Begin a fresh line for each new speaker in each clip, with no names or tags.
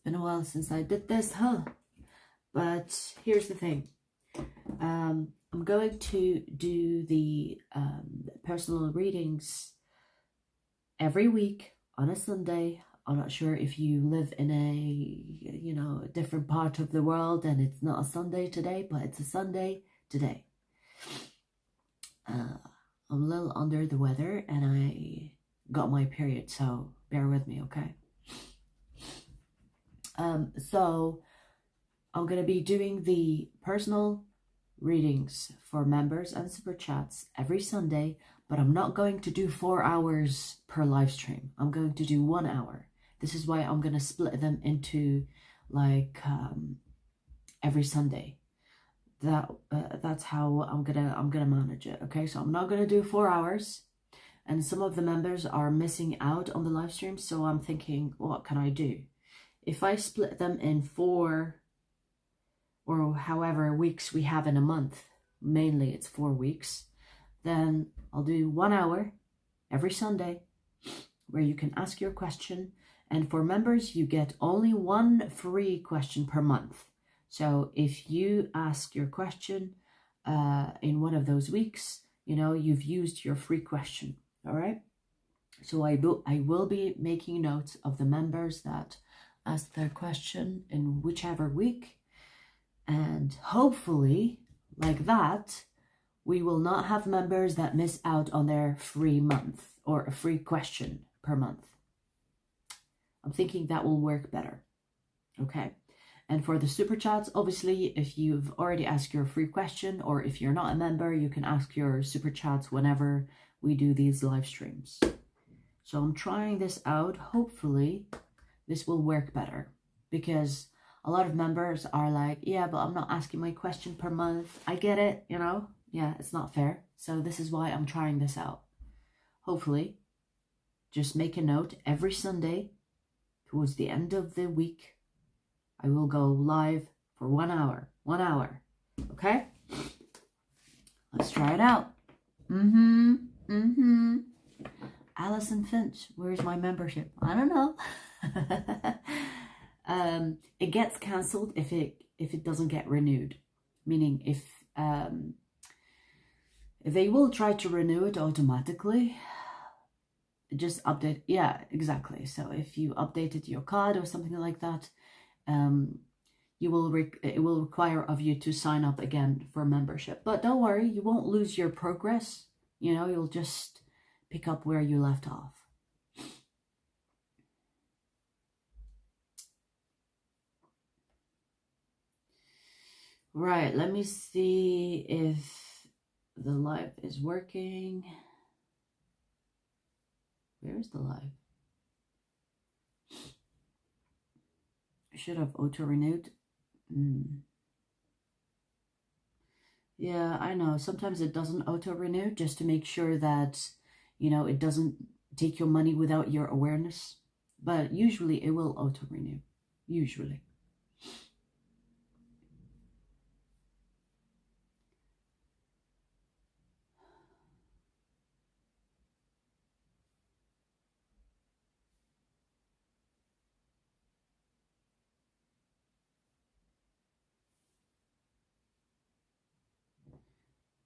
been a while since I did this, huh? But here's the thing. I'm going to do the personal readings every week on a Sunday. I'm not sure if you live in a, different part of the world and it's not a Sunday today, but it's a Sunday today. I'm a little under the weather and I got my period, so bear with me, okay? So I'm going to be doing the personal readings for members and super chats every Sunday, but I'm not going to do 4 hours per live stream. I'm going to do 1 hour. This is why I'm going to split them into like every Sunday. That's how I'm gonna manage it. Okay, so I'm not gonna do 4 hours, and some of the members are missing out on the live stream, so I'm thinking, what can I do? If I split them in 4 or however weeks we have in a month, mainly it's 4 weeks, then I'll do 1 hour every Sunday where you can ask your question, and for members you get only 1 free question per month. So if you ask your question in one of those weeks, you've used your free question, all right? So I will be making notes of the members that asked their question in whichever week. And hopefully, like that, we will not have members that miss out on their free month or a free question per month. I'm thinking that will work better, okay? And for the super chats, obviously, if you've already asked your free question or if you're not a member, you can ask your super chats whenever we do these live streams. So I'm trying this out. Hopefully, this will work better because a lot of members are like, yeah, but I'm not asking my question per month. I get it, Yeah, it's not fair. So this is why I'm trying this out. Hopefully, just make a note every Sunday towards the end of the week. I will go live for 1 hour. 1 hour. Okay? Let's try it out. Allison Finch, where's my membership? I don't know. It gets cancelled if it doesn't get renewed. Meaning if they will try to renew it automatically. Just update. Yeah, exactly. So if you updated your card or something like that, it will require of you to sign up again for membership. But don't worry, you won't lose your progress. You'll just pick up where you left off. Right, let me see if the live is working. Where's the live? Should have auto-renewed. Yeah, I know. Sometimes it doesn't auto-renew just to make sure that, it doesn't take your money without your awareness. But usually it will auto-renew. Usually.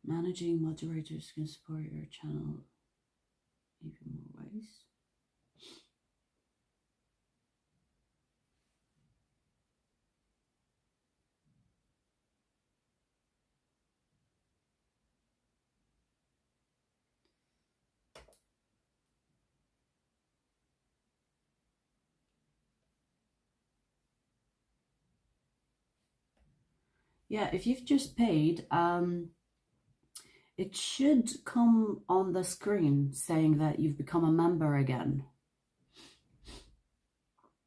Managing moderators can support your channel even more ways. Yeah, if you've just paid, it should come on the screen saying that you've become a member again.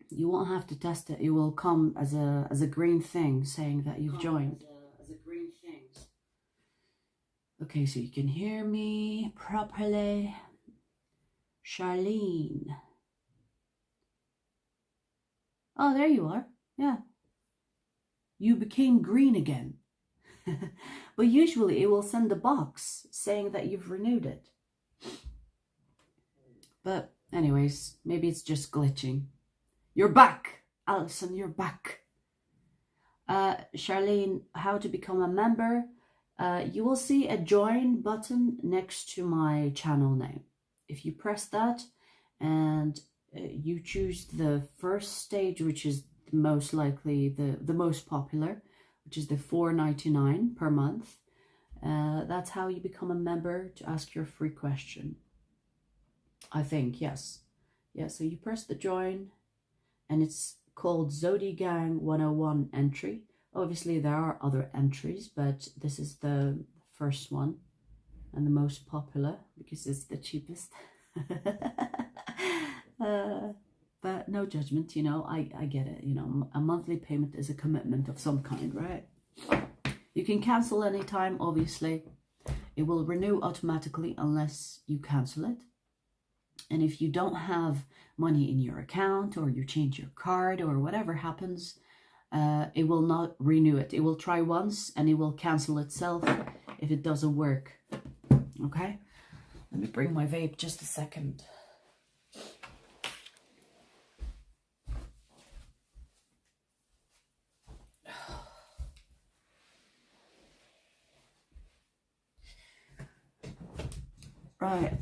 You won't have to test it. It will come as a green thing saying that you've joined. As a green thing. Okay, so you can hear me properly. Charlene. Oh, there you are. Yeah. You became green again. But usually it will send a box saying that you've renewed it. But anyways, maybe it's just glitching. You're back. Allison, you're back. Charlene, how to become a member? You will see a join button next to my channel name. If you press that and you choose the first stage, which is most likely the most popular, which is the $4.99 per month, that's how you become a member to ask your free question. I think, yes. Yeah, so you press the join and it's called Zodi Gang 101 entry. Obviously there are other entries, but this is the first one and the most popular because it's the cheapest. But no judgment, you know, I get it. You know, a monthly payment is a commitment of some kind, right? You can cancel anytime, obviously. It will renew automatically unless you cancel it. And if you don't have money in your account or you change your card or whatever happens, it will not renew it. It will try once and it will cancel itself if it doesn't work. Okay? Let me bring my vape just a second. Right,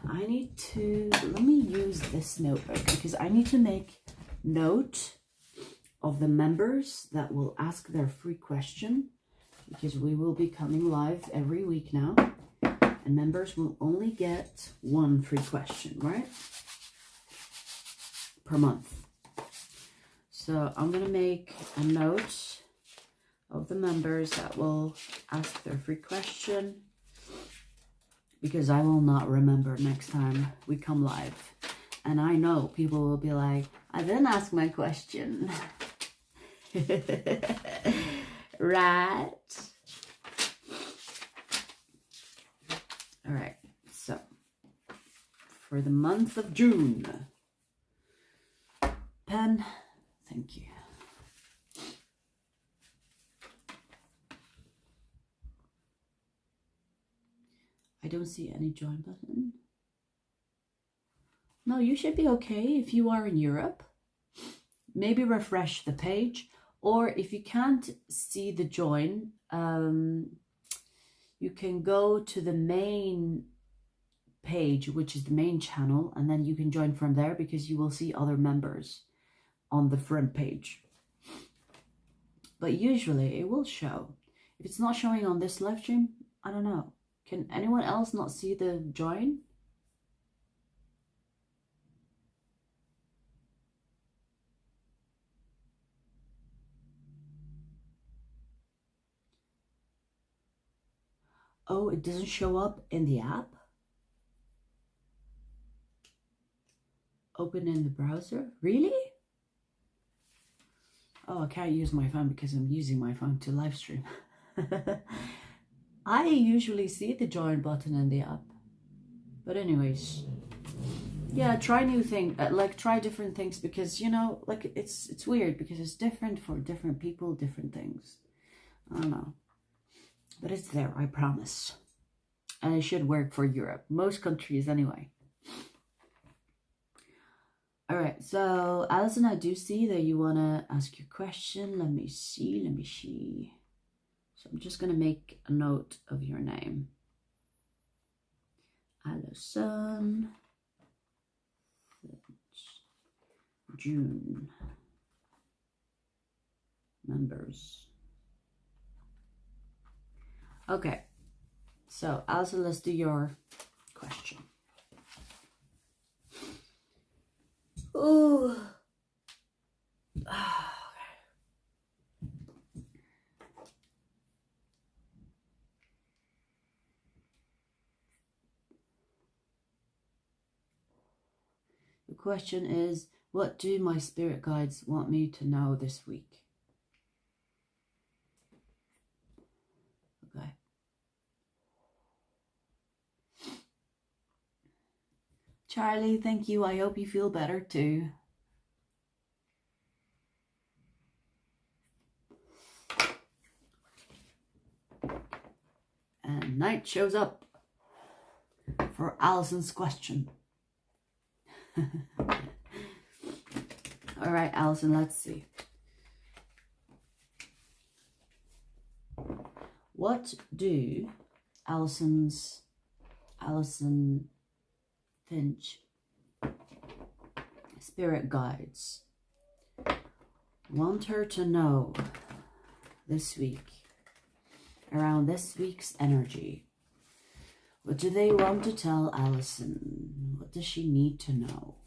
I need to, let me use this notebook because I need to make note of the members that will ask their free question, because we will be coming live every week now and members will only get one free question, right? Per month. So I'm going to make a note of the members that will ask their free question, because I will not remember next time we come live. And I know people will be like, I didn't ask my question. Right? All right, so for the month of June, pen, thank you. I don't see any join button. No, you should be okay if you are in Europe. Maybe refresh the page, or if you can't see the join, you can go to the main page, which is the main channel, and then you can join from there because you will see other members on the front page. But usually it will show. If it's not showing on this live stream, I don't know. Can anyone else not see the join? Oh, it doesn't show up in the app? Open in the browser? Really? Oh, I can't use my phone because I'm using my phone to live stream. I usually see the join button in the app. But anyways, yeah, try new things, like try different things, because, you know, like it's weird because it's different for different people, different things. I don't know. But it's there, I promise. And it should work for Europe. Most countries anyway. All right, so Allison, I do see that you want to ask your question. Let me see. So I'm just going to make a note of your name. Allison. June. Members. Okay, so Allison, let's do your question. Oh. The question is, what do my spirit guides want me to know this week? Okay. Charlie, thank you. I hope you feel better too. And night shows up for Allison's question. All right, Allison, let's see. What do Allison Finch spirit guides want her to know this week, around this week's energy? What do they want to tell Allison? What does she need to know?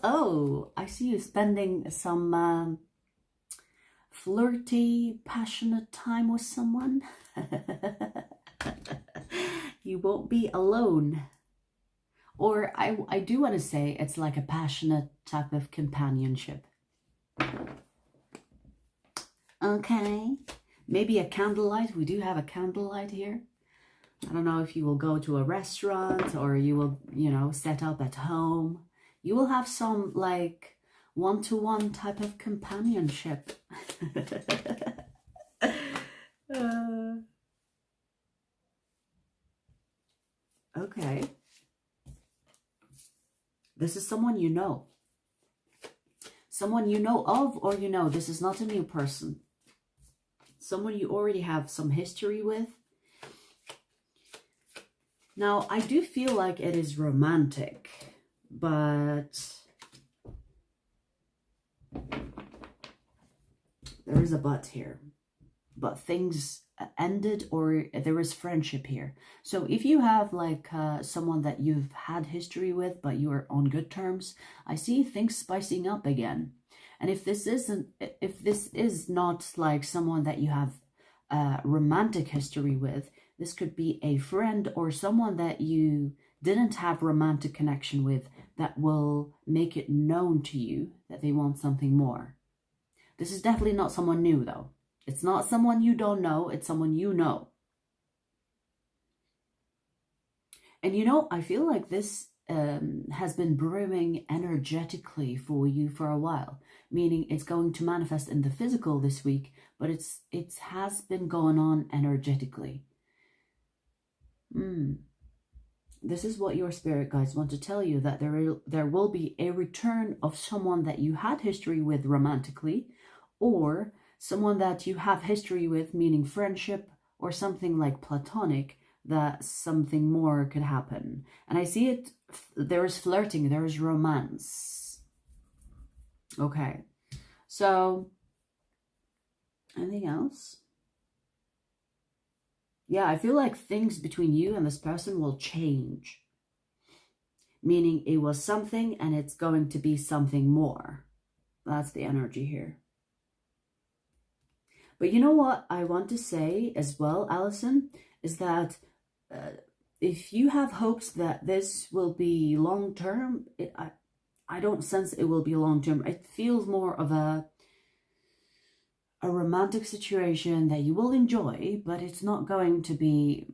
Oh, I see you spending some flirty, passionate time with someone. You won't be alone. Or I do want to say it's like a passionate type of companionship. Okay. Maybe a candlelight. We do have a candlelight here. I don't know if you will go to a restaurant or you will, you know, set up at home. You will have some like one-to-one type of companionship. Okay. This is someone you know. Someone you know of, or you know, this is not a new person. Someone you already have some history with. Now, I do feel like it is romantic, but there is a but here. But things ended, or there is friendship here. So if you have like someone that you've had history with, but you are on good terms, I see things spicing up again. And if this is not like someone that you have romantic history with, this could be a friend or someone that you didn't have romantic connection with that will make it known to you that they want something more. This is definitely not someone new though. It's not someone you don't know, it's someone you know. And you know, I feel like this has been brewing energetically for you for a while, meaning it's going to manifest in the physical this week, but it has been going on energetically. This is what your spirit guides want to tell you, that there will be a return of someone that you had history with romantically, or someone that you have history with, meaning friendship or something like platonic, that something more could happen. And I see it, there is flirting, there is romance. Okay, so anything else? Yeah, I feel like things between you and this person will change. Meaning it was something and it's going to be something more. That's the energy here. But you know what I want to say as well, Allison, is that if you have hopes that this will be long-term, I don't sense it will be long-term. It feels more of a romantic situation that you will enjoy, but it's not going to be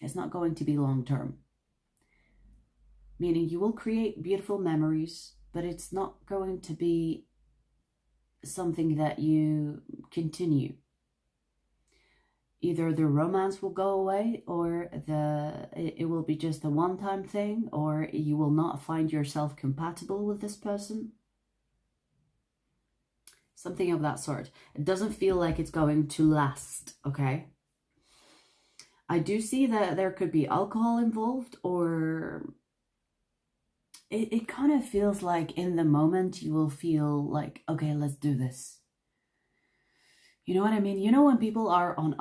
long-term. Meaning you will create beautiful memories, but it's not going to be something that you continue. Either the romance will go away, or it will be just a one-time thing, or you will not find yourself compatible with this person. Something of that sort. It doesn't feel like it's going to last, okay? I do see that there could be alcohol involved, or it kind of feels like in the moment you will feel like, okay, let's do this. You know what I mean? You know when people are on,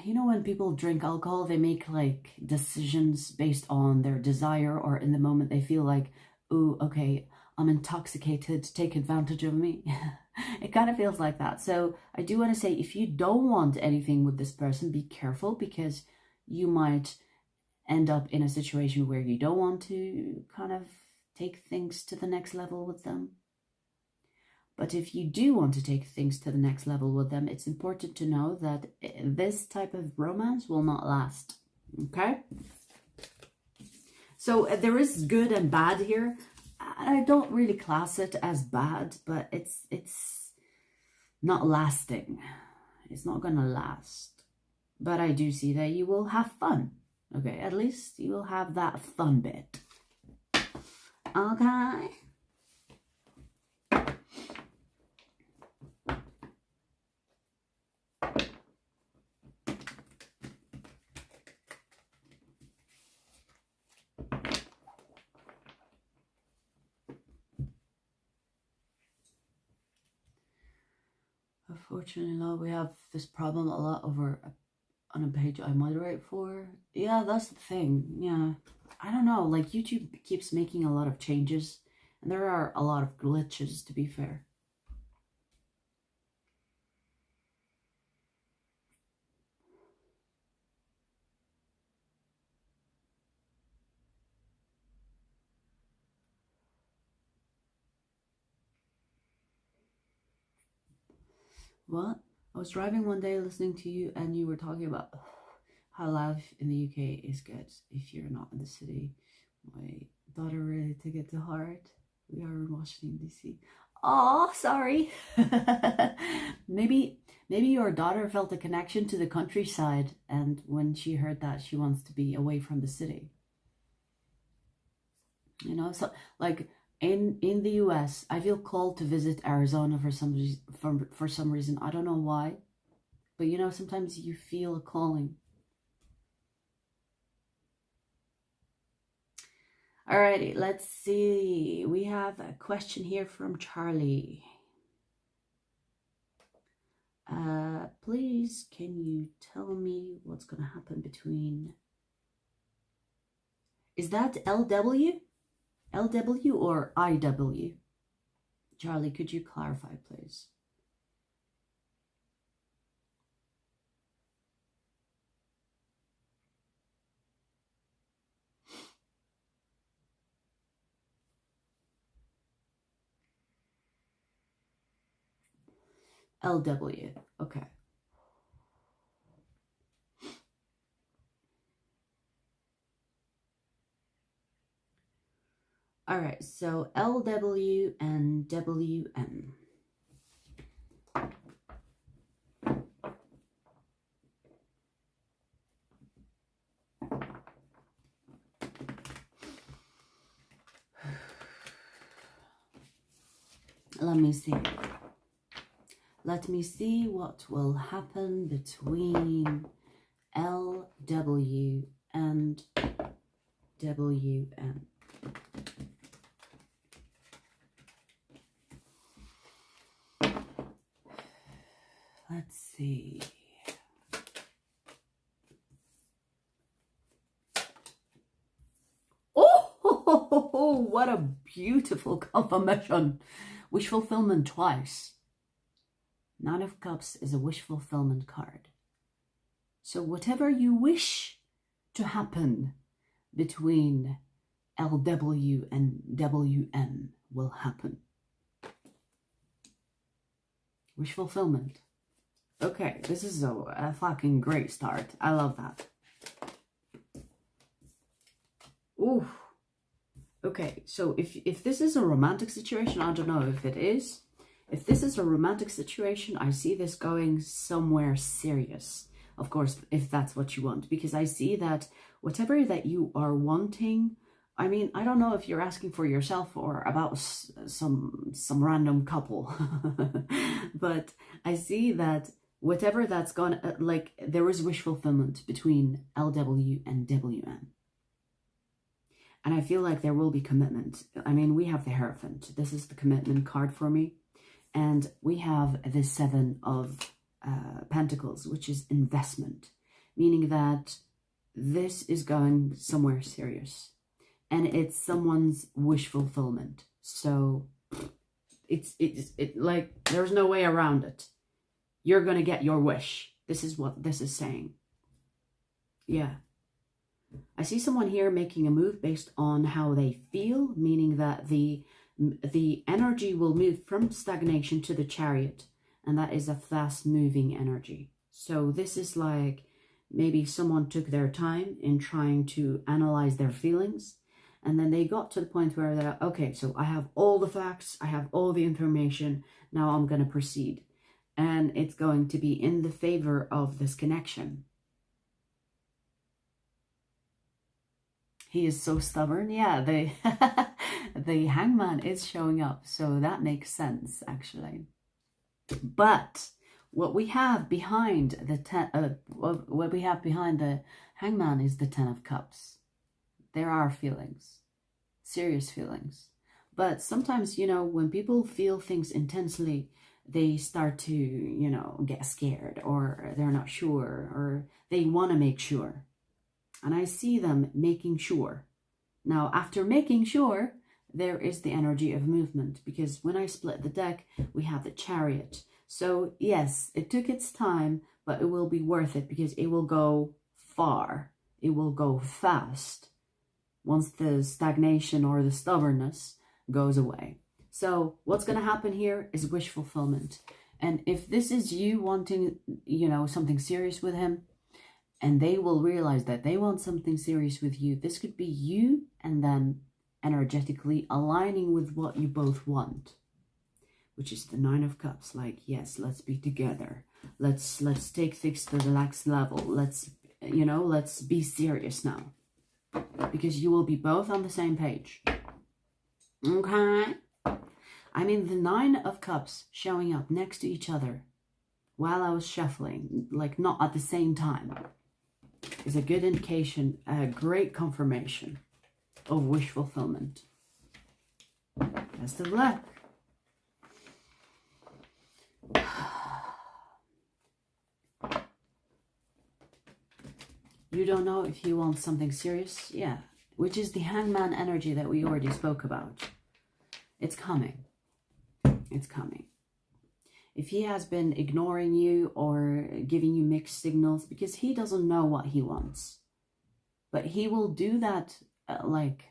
when people drink alcohol, they make like decisions based on their desire, or in the moment they feel like, ooh, okay, I'm intoxicated, take advantage of me. It kind of feels like that. So I do want to say, if you don't want anything with this person, be careful, because you might end up in a situation where you don't want to kind of take things to the next level with them. But if you do want to take things to the next level with them, it's important to know that this type of romance will not last. Okay? So there is good and bad here. I don't really class it as bad, but it's not lasting. It's not gonna last. But I do see that you will have fun. Okay, at least you will have that fun bit. Okay. Unfortunately, we have this problem a lot over on a page I moderate for. Yeah, that's the thing. Yeah, I don't know. Like, YouTube keeps making a lot of changes, and there are a lot of glitches, to be fair. What? I was driving one day listening to you, and you were talking about how life in the UK is good if you're not in the city. My daughter really took it to heart. We are in Washington, D.C. Oh, sorry. maybe your daughter felt a connection to the countryside, and when she heard that, she wants to be away from the city. You know, so like in the US, I feel called to visit Arizona for some reason. I don't know why, but you know, sometimes you feel a calling. Alrighty, let's see. We have a question here from Charlie. Please, can you tell me what's going to happen between... Is that LW? LW or IW? Charlie, could you clarify, please? LW, okay. All right, so LW and WM. Let me see. Let me see what will happen between LW and WM. Let's see. Oh, what a beautiful confirmation. Wish fulfillment twice. Nine of Cups is a wish fulfillment card. So whatever you wish to happen between LW and WM will happen. Wish fulfillment. Okay, this is a fucking great start. I love that. Ooh. Okay, so if this is a romantic situation, I don't know if it is. If this is a romantic situation, I see this going somewhere serious. Of course, if that's what you want. Because I see that whatever that you are wanting, I mean, I don't know if you're asking for yourself or about some random couple. But I see that whatever that's gone, like, there is wish fulfillment between LW and WM. And I feel like there will be commitment. I mean, we have the Hierophant. This is the commitment card for me. And we have the Seven of Pentacles, which is investment. Meaning that this is going somewhere serious. And it's someone's wish fulfillment. So it's like, there's no way around it. You're going to get your wish. This is what this is saying. Yeah. I see someone here making a move based on how they feel, meaning that the energy will move from stagnation to the Chariot, and that is a fast-moving energy. So this is like maybe someone took their time in trying to analyze their feelings, and then they got to the point where they're, okay, so I have all the facts, I have all the information, now I'm going to proceed. And it's going to be in the favor of this connection. He is so stubborn. Yeah, the hangman is showing up. So that makes sense, actually. But what we have behind the what we have behind the hangman is the 10 of cups. There are feelings, serious feelings. But sometimes, you know, when people feel things intensely, they start to, you know, get scared, or they're not sure, or they want to make sure. And I see them making sure. Now, after making sure, there is the energy of movement, because when I split the deck, we have the Chariot. So yes, it took its time, but it will be worth it, because it will go far. It will go fast once the stagnation or the stubbornness goes away. So what's going to happen here is wish fulfillment. And if this is you wanting, you know, something serious with him, and they will realize that they want something serious with you, this could be you and them energetically aligning with what you both want, which is the 9 of cups. Like, yes, let's be together. Let's take things to the next level. Let's, you know, let's be serious now, because you will be both on the same page. Okay. I mean, the 9 of cups showing up next to each other while I was shuffling, like not at the same time, is a good indication, a great confirmation of wish fulfillment. Best of luck. You don't know if you want something serious? Yeah. Which is the hangman energy that we already spoke about. It's coming. It's coming. If he has been ignoring you or giving you mixed signals, because he doesn't know what he wants. But he will do that, like,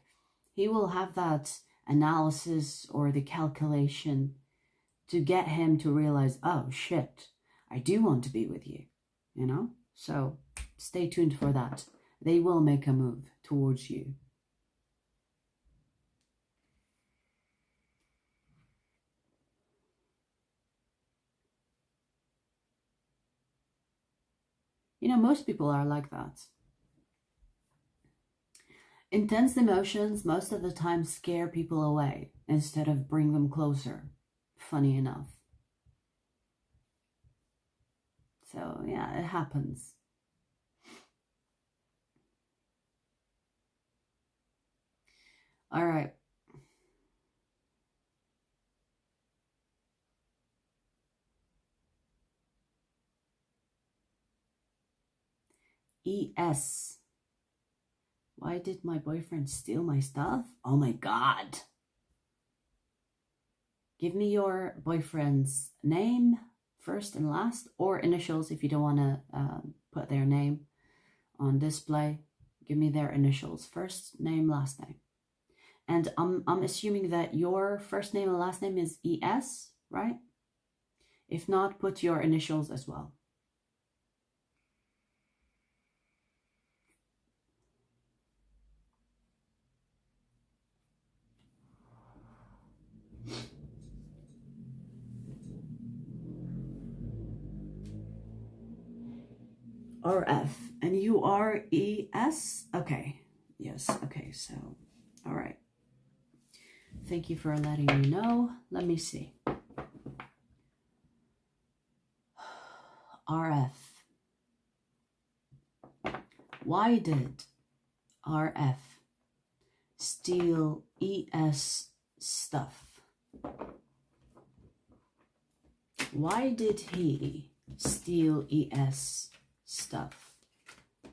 he will have that analysis or the calculation to get him to realize, oh shit, I do want to be with you, you know? So stay tuned for that. They will make a move towards you. You know, most people are like that. Intense emotions most of the time scare people away instead of bring them closer. Funny enough. So yeah, it happens. All right. ES. Why did my boyfriend steal my stuff? Oh my God. Give me your boyfriend's name, first and last, or initials if you don't want to put their name on display. Give me their initials, first name, last name. And I'm assuming that your first name and last name is ES, right? If not, put your initials as well. RF. And you are ES? Okay. Yes. Okay. So, all right. Thank you for letting me know. Let me see. RF. Why did RF steal ES stuff? Why did he steal ES stuff?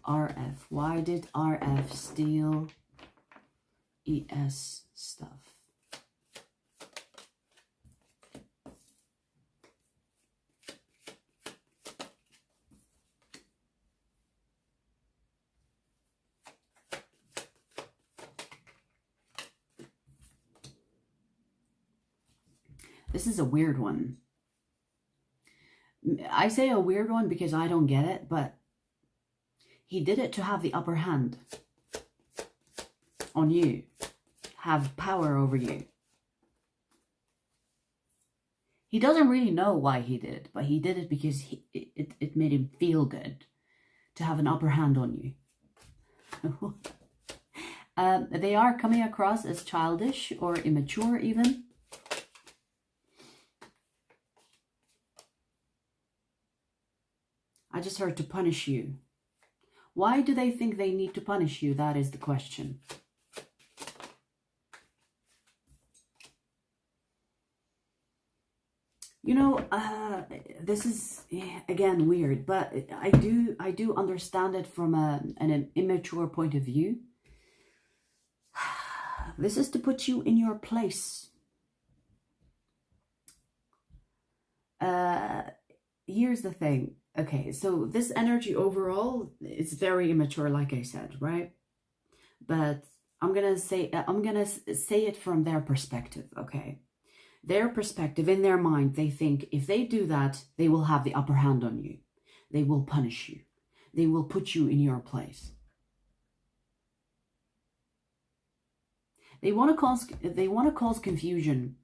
RF. Why did RF steal ES stuff? This is a weird one. I say a weird one because I don't get it, but he did it to have the upper hand on you, have power over you. He doesn't really know why he did it, but he did it because it made him feel good to have an upper hand on you. They are coming across as childish or immature even. I just heard to punish you. Why do they think they need to punish you? That is the question. You know, this is, again, weird, but I do understand it from an immature point of view. This is to put you in your place. Here's the thing. Okay, so this energy overall is very immature, like I said, right? But I'm gonna say it from their perspective, okay? Their perspective, in their mind, they think if they do that, they will have the upper hand on you. They will punish you. They will put you in your place. They want to cause confusion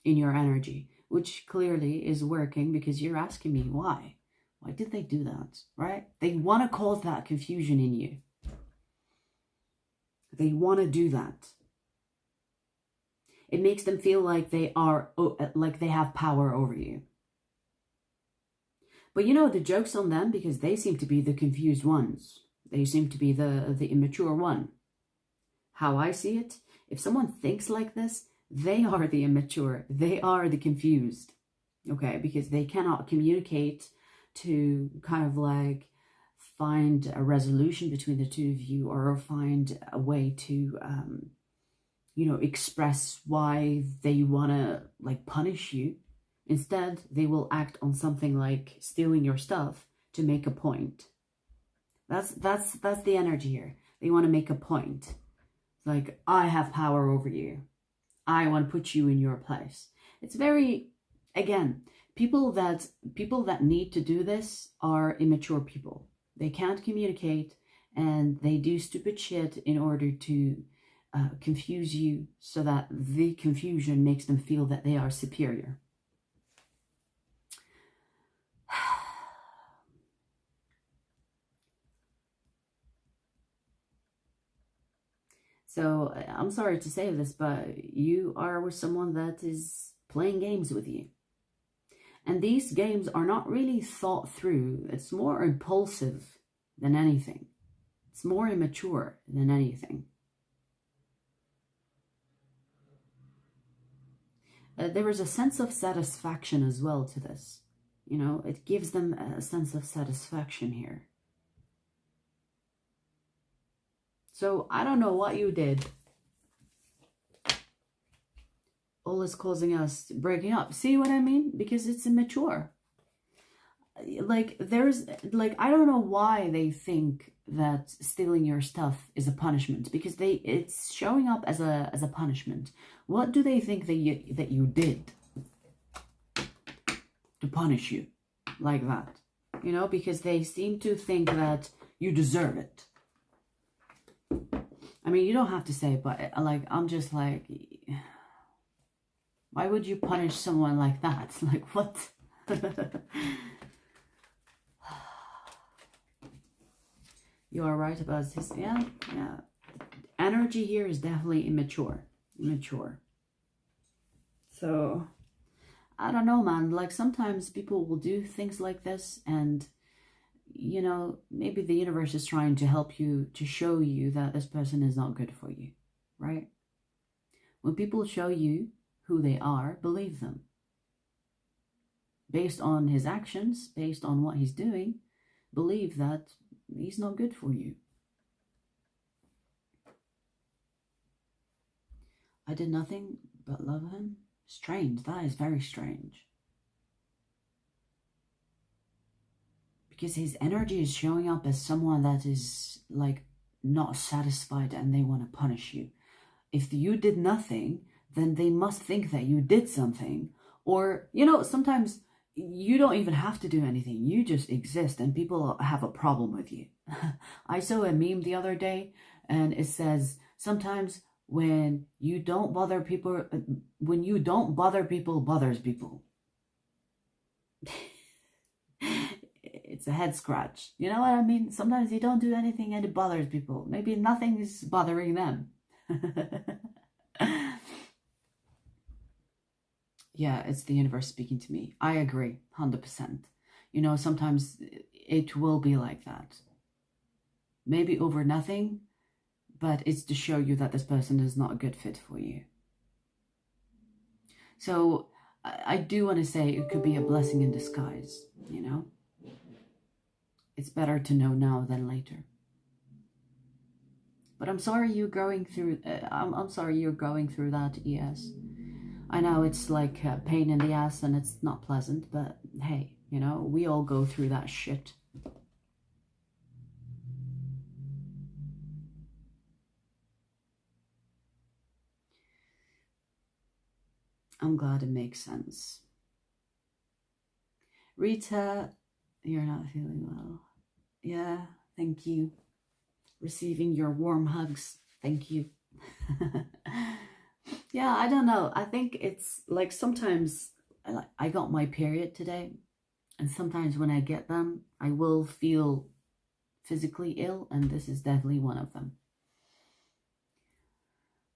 in your energy, which clearly is working because you're asking me why. Why did they do that, right? They want to cause that confusion in you. They want to do that. It makes them feel like they have power over you. But you know, the joke's on them because they seem to be the confused ones. They seem to be the immature one. How I see it, if someone thinks like this, they are the immature. They are the confused. Okay, because they cannot communicate to kind of like find a resolution between the two of you, or find a way to express why they want to like punish you. Instead, they will act on something like stealing your stuff to make a point. That's the energy here. They want to make a point. It's like, I have power over you. I want to put you in your place. It's very, again, people that need to do this are immature people. They can't communicate and they do stupid shit in order to confuse you, so that the confusion makes them feel that they are superior. So I'm sorry to say this, but you are with someone that is playing games with you. And these games are not really thought through. It's more impulsive than anything. It's more immature than anything. There is a sense of satisfaction as well to this. You know, it gives them a sense of satisfaction here. So I don't know what you did. All is causing us breaking up. See what I mean? Because it's immature. Like, I don't know why they think that stealing your stuff is a punishment, because it's showing up as a punishment. What do they think that you did to punish you like that? You know, because they seem to think that you deserve it. I mean, you don't have to say it, but like, I'm just like, why would you punish someone like that? Like, what? You are right about this. Yeah. Energy here is definitely immature. So, I don't know, man. Like, sometimes people will do things like this, and, you know, maybe the universe is trying to help you, to show you that this person is not good for you, right? When people show you who they are, believe them. Based on his actions, based on what he's doing, believe that he's not good for you. I did nothing but love him. Strange. That is very strange. Because his energy is showing up as someone that is like not satisfied and they want to punish you. If you did nothing, then they must think that you did something. Or, you know, sometimes you don't even have to do anything. You just exist and people have a problem with you. I saw a meme the other day and it says, sometimes when you don't bother people, bothers people. it's a head scratch. You know what I mean? Sometimes you don't do anything and it bothers people. Maybe nothing is bothering them. Yeah, it's the universe speaking to me. I agree, 100%. You know, sometimes it will be like that. Maybe over nothing, but it's to show you that this person is not a good fit for you. So I do want to say it could be a blessing in disguise, you know? It's better to know now than later. But I'm sorry you're going through, I'm sorry you're going through that, ES. I know it's like a pain in the ass and it's not pleasant, but hey, you know, we all go through that shit. I'm glad it makes sense. Rita, you're not feeling well. Yeah, thank you. Receiving your warm hugs. Thank you. Yeah, I don't know. I think it's like sometimes I got my period today. And sometimes when I get them, I will feel physically ill. And this is definitely one of them.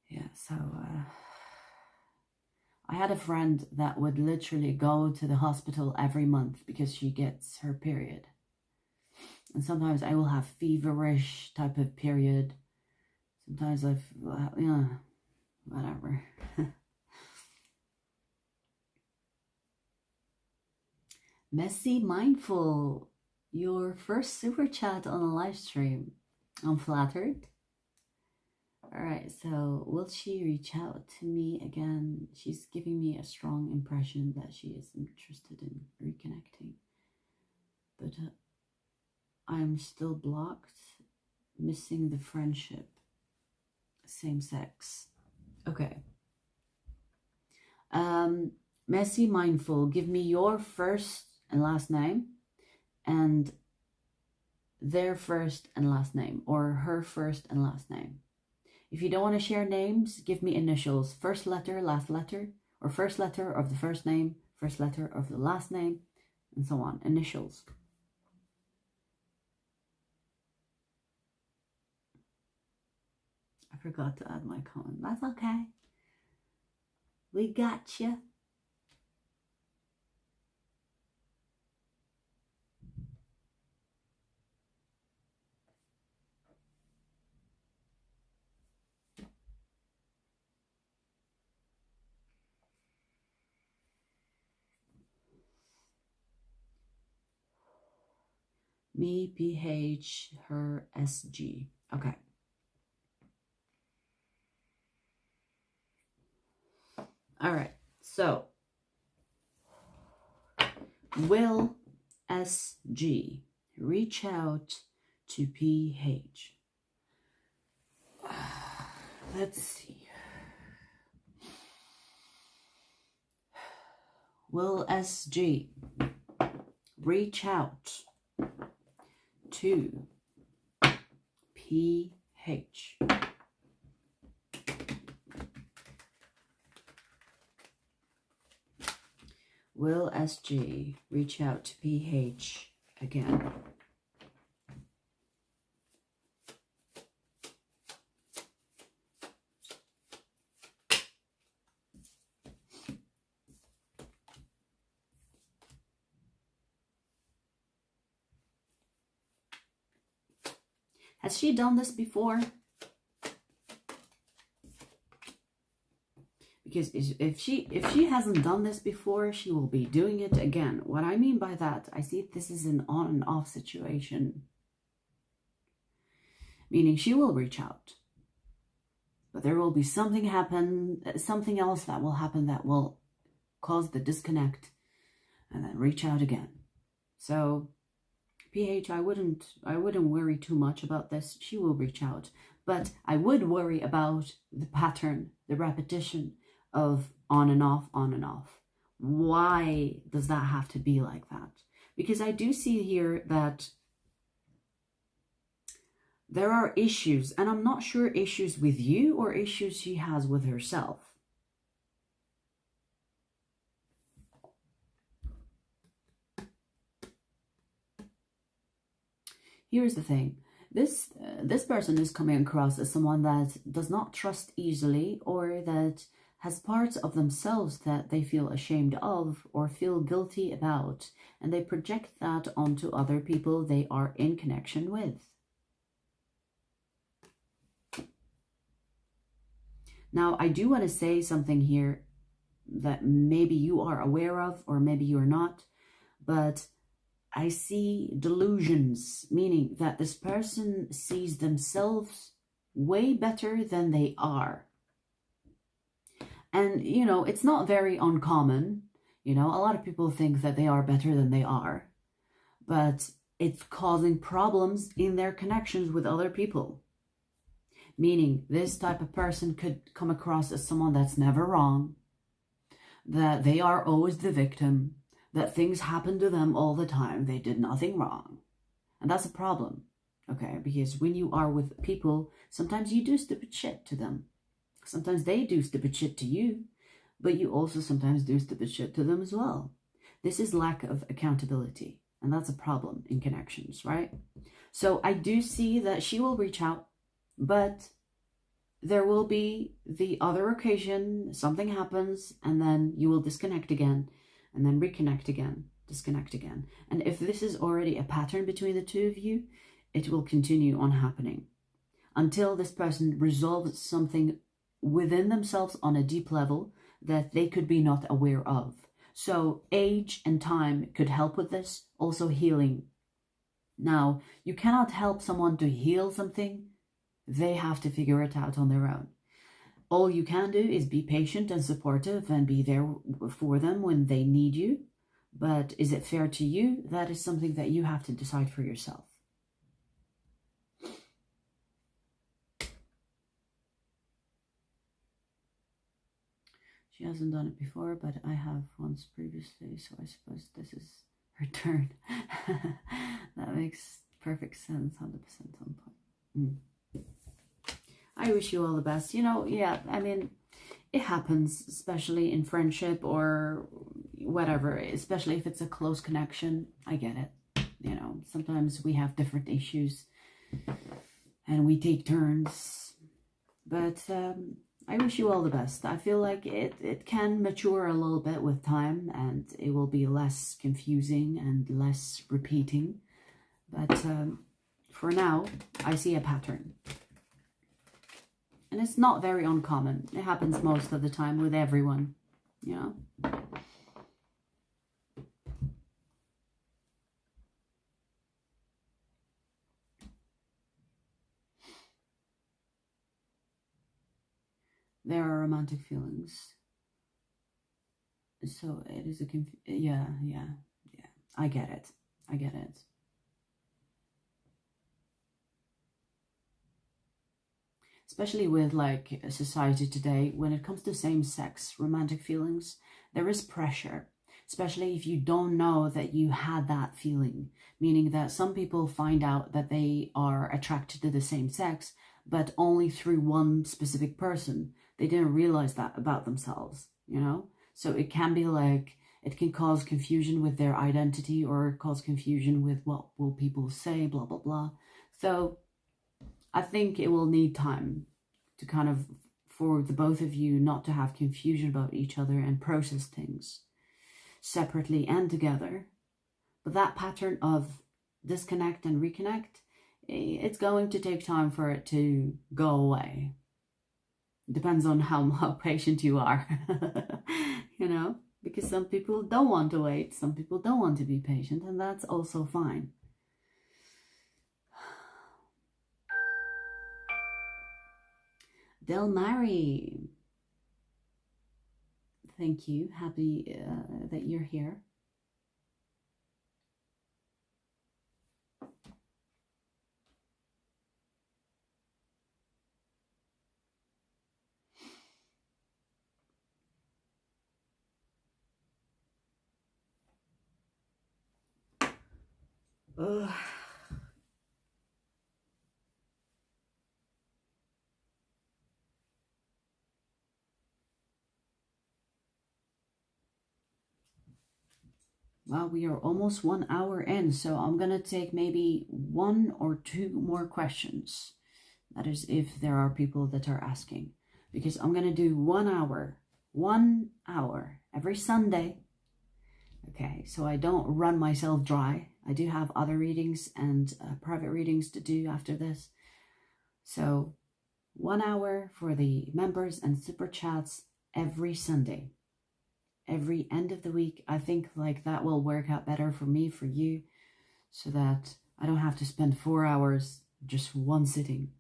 Yeah, so I had a friend that would literally go to the hospital every month because she gets her period. And sometimes I will have feverish type of period. Sometimes I've, yeah, whatever. Messy Mindful, your first super chat on a live stream. I'm flattered. All right, so will she reach out to me again? She's giving me a strong impression that she is interested in reconnecting. But I'm still blocked, missing the friendship. Same sex. Okay. Messy Mindful, give me your first and last name and their first and last name, or her first and last name. If you don't want to share names, give me initials, first letter, last letter, or first letter of the first name, first letter of the last name, and so on. Initials. I forgot to add my comment. That's okay. We got you. Me, PH, her, SG. Okay. All right. So, will SG reach out to PH? Let's see. Will SG reach out to PH? Will SG reach out to PH again? Has she done this before? Because if she hasn't done this before, she will be doing it again. What I mean by that, I see this is an on and off situation. Meaning she will reach out. But there will be something else that will happen that will cause the disconnect and then reach out again. So PH, I wouldn't worry too much about this. She will reach out. But I would worry about the pattern, the repetition of on and off, on and off. Why does that have to be like that? Because I do see here that there are issues, and I'm not sure issues with you or issues she has with herself. Here's the thing. This person is coming across as someone that does not trust easily, or that has parts of themselves that they feel ashamed of or feel guilty about, and they project that onto other people they are in connection with. Now, I do want to say something here that maybe you are aware of, or maybe you're not, but I see delusions, meaning that this person sees themselves way better than they are. And, you know, it's not very uncommon. You know, a lot of people think that they are better than they are, but it's causing problems in their connections with other people. Meaning this type of person could come across as someone that's never wrong, that they are always the victim, that things happen to them all the time, they did nothing wrong. And that's a problem, okay? Because when you are with people, sometimes you do stupid shit to them. Sometimes they do stupid shit to you, but you also sometimes do stupid shit to them as well. This is lack of accountability, and that's a problem in connections, right? So I do see that she will reach out, but there will be the other occasion, something happens, and then you will disconnect again, and then reconnect again, disconnect again. And if this is already a pattern between the two of you, it will continue on happening until this person resolves something within themselves on a deep level that they could be not aware of. So age and time could help with this, also healing. Now, you cannot help someone to heal something. They have to figure it out on their own. All you can do is be patient and supportive and be there for them when they need you. But is it fair to you? That is something that you have to decide for yourself. She hasn't done it before, but I have once previously, so I suppose this is her turn. That makes perfect sense, 100% on point. I wish you all the best. You know, yeah, I mean, it happens, especially in friendship or whatever, especially if it's a close connection. I get it. You know, sometimes we have different issues and we take turns. But I wish you all the best. I feel like it can mature a little bit with time, and it will be less confusing and less repeating. But for now, I see a pattern. And it's not very uncommon. It happens most of the time with everyone, you know. There are romantic feelings. So it is a yeah. I get it. I get it. Especially with like society today, when it comes to same-sex romantic feelings, there is pressure, especially if you don't know that you had that feeling, meaning that some people find out that they are attracted to the same sex, but only through one specific person. They didn't realize that about themselves, you know? So it can be like, it can cause confusion with their identity, or cause confusion with what will people say, blah, blah, blah. So I think it will need time to kind of, for the both of you not to have confusion about each other and process things separately and together. But that pattern of disconnect and reconnect, it's going to take time for it to go away. It depends on how patient you are, you know, because some people don't want to wait, some people don't want to be patient, and that's also fine. Del Mari, thank you. Happy that you're here. Ugh. Well, we are almost 1 hour in, so I'm gonna take maybe 1 or 2 more questions. That is if there are people that are asking. Because I'm gonna do 1 hour. 1 hour every Sunday. Okay, so I don't run myself dry. I do have other readings and private readings to do after this. So 1 hour for the members and super chats every Sunday. Every end of the week. I think like that will work out better for me, for you, so that I don't have to spend 4 hours just one sitting.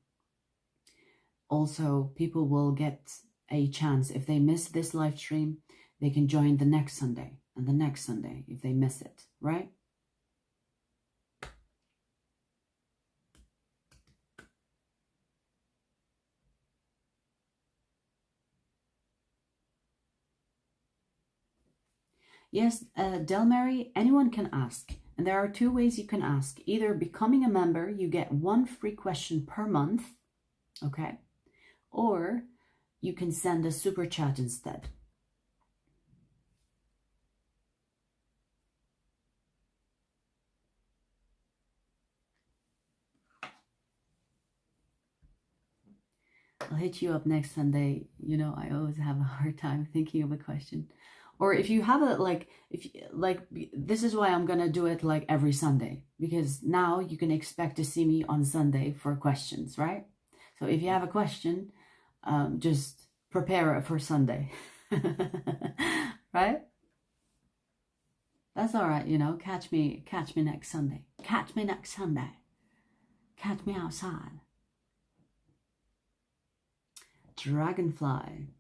Also, people will get a chance. If they miss this live stream, they can join the next Sunday and the next Sunday if they miss it, right? Yes, Delmary, anyone can ask. And there are 2 ways you can ask. Either becoming a member, you get 1 free question per month, okay? Or you can send a super chat instead. I'll hit you up next Sunday. You know, I always have a hard time thinking of a question. Or if you have a, this is why I'm going to do it like every Sunday. Because now you can expect to see me on Sunday for questions, right? So if you have a question, just prepare it for Sunday. Right? That's all right, you know. Catch me next Sunday. Catch me next Sunday. Catch me outside. Dragonfly.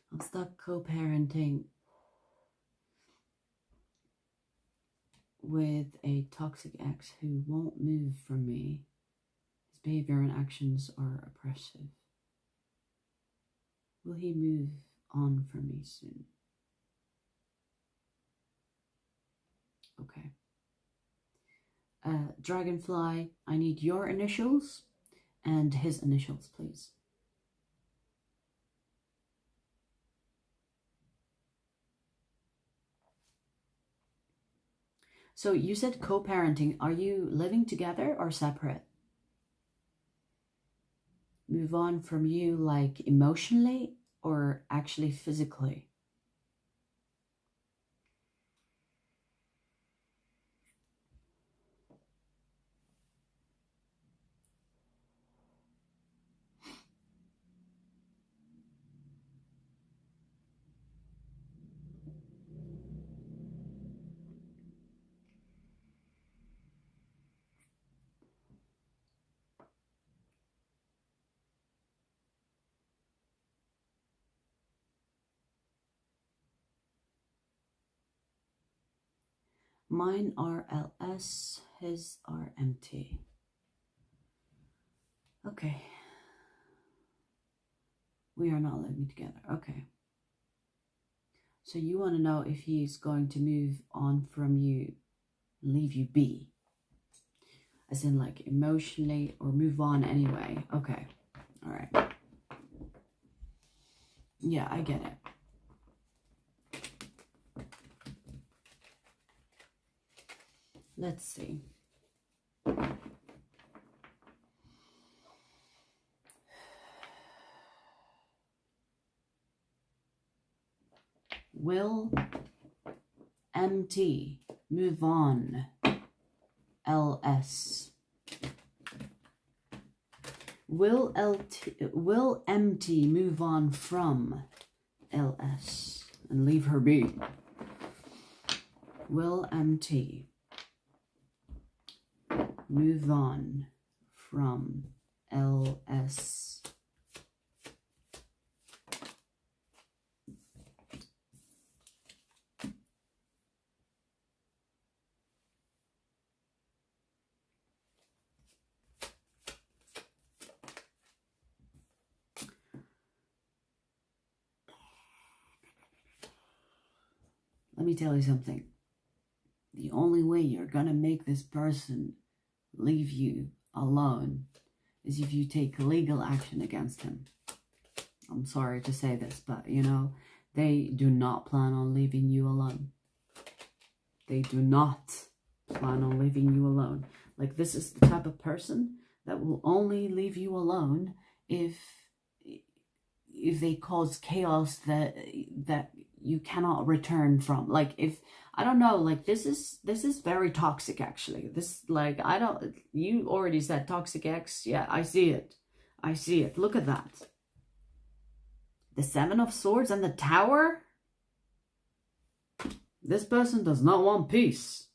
I'm stuck co-parenting with a toxic ex who won't move from me. His behavior and actions are oppressive. Will he move on from me soon? Okay. Dragonfly, I need your initials and his initials, please. So you said co-parenting. Are you living together or separate? Move on from you like emotionally or actually physically? Mine are LS, his are MT. Okay. We are not living together. Okay. So you want to know if he's going to move on from you, leave you be. As in like emotionally or move on anyway. Okay. All right. Yeah, I get it. Let's see. Will MT move on? LS. Will MT move on from LS and leave her be? Will MT move on from LS? Let me tell you something. The only way you're gonna make this person leave you alone is if you take legal action against him. I'm sorry to say this, but you know, they do not plan on leaving you alone. They do not plan on leaving you alone. Like, this is the type of person that will only leave you alone if they cause chaos that you cannot return from. Like, if I don't know, like, this is very toxic, actually. This, like, I don't, you already said toxic X. Yeah, I see it. I see it. Look at that. The Seven of Swords and the Tower. This person does not want peace.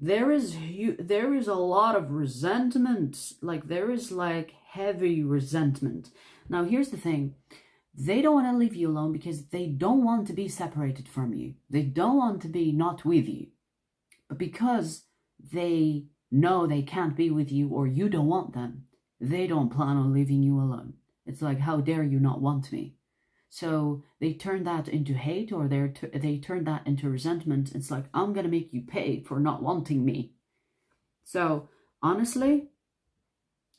There is a lot of resentment. Like, there is like heavy resentment. Now, here's the thing. They don't want to leave you alone because they don't want to be separated from you. They don't want to be not with you. But because they know they can't be with you, or you don't want them, they don't plan on leaving you alone. It's like, how dare you not want me? So they turn that into hate, or they turn that into resentment. It's like, I'm going to make you pay for not wanting me. So honestly,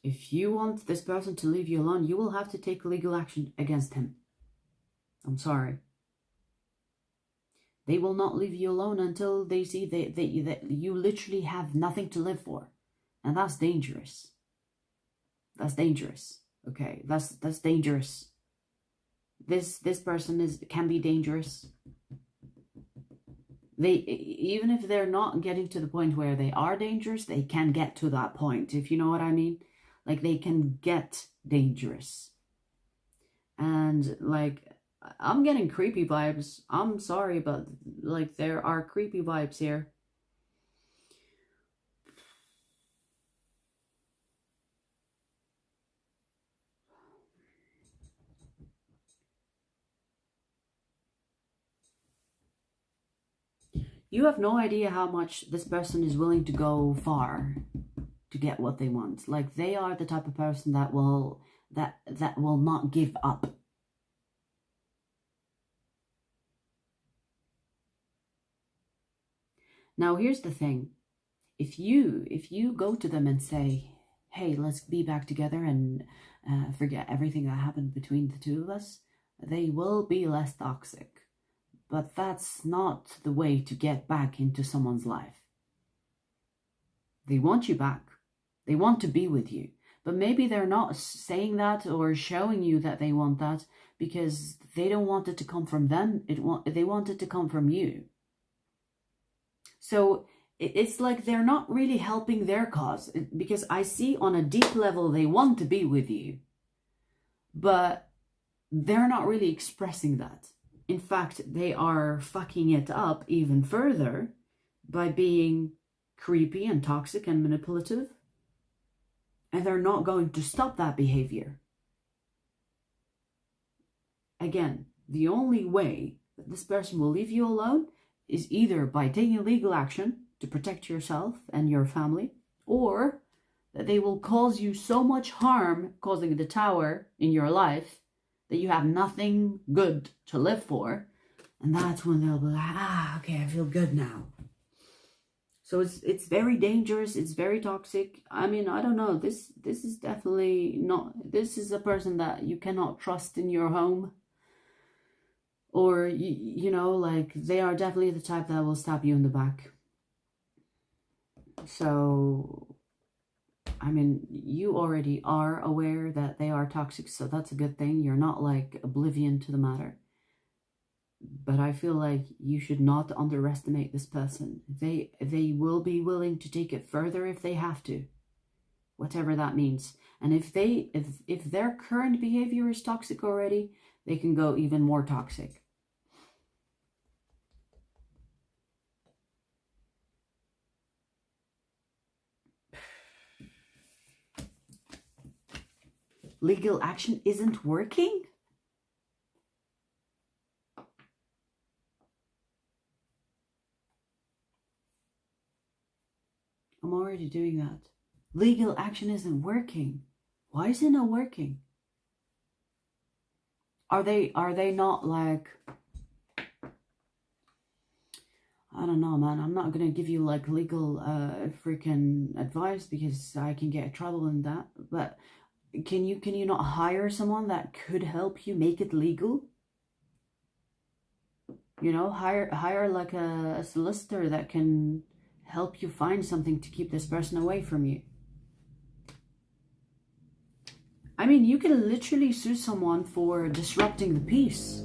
if you want this person to leave you alone, you will have to take legal action against him. I'm sorry. They will not leave you alone until they see that you literally have nothing to live for. And that's dangerous. That's dangerous. Okay, that's dangerous. This person can be dangerous. Even if they're not getting to the point where they are dangerous, they can get to that point, if you know what I mean. Like, they can get dangerous. And like, I'm getting creepy vibes. I'm sorry, but like, there are creepy vibes here. You have no idea how much this person is willing to go far to get what they want. Like, they are the type of person that will not give up. Now, here's the thing. If you go to them and say, hey, let's be back together and forget everything that happened between the two of us, they will be less toxic. But that's not the way to get back into someone's life. They want you back. They want to be with you. But maybe they're not saying that or showing you that they want that because they don't want it to come from them. They want it to come from you. So it's like they're not really helping their cause, because I see on a deep level they want to be with you, but they're not really expressing that. In fact, they are fucking it up even further by being creepy and toxic and manipulative. And they're not going to stop that behavior. Again, the only way that this person will leave you alone is either by taking legal action to protect yourself and your family, or that they will cause you so much harm, causing the tower in your life, that you have nothing good to live for. And that's when they'll be like, okay, I feel good now. So it's very dangerous. It's very toxic. I mean, I don't know. This is definitely not, this is a person that you cannot trust in your home. Or, you know, like, they are definitely the type that will stab you in the back. So, I mean, you already are aware that they are toxic, so that's a good thing. You're not, like, oblivion to the matter. But I feel like you should not underestimate this person. They will be willing to take it further if they have to, whatever that means. And if their current behavior is toxic already, they can go even more toxic. Legal action isn't working? I'm already doing that. Legal action isn't working. Why is it not working? Are they not like, I don't know, man. I'm not going to give you like legal freaking advice because I can get in trouble in that. But can you not hire someone that could help you make it legal? You know, hire like a solicitor that can help you find something to keep this person away from you. I mean, you can literally sue someone for disrupting the peace.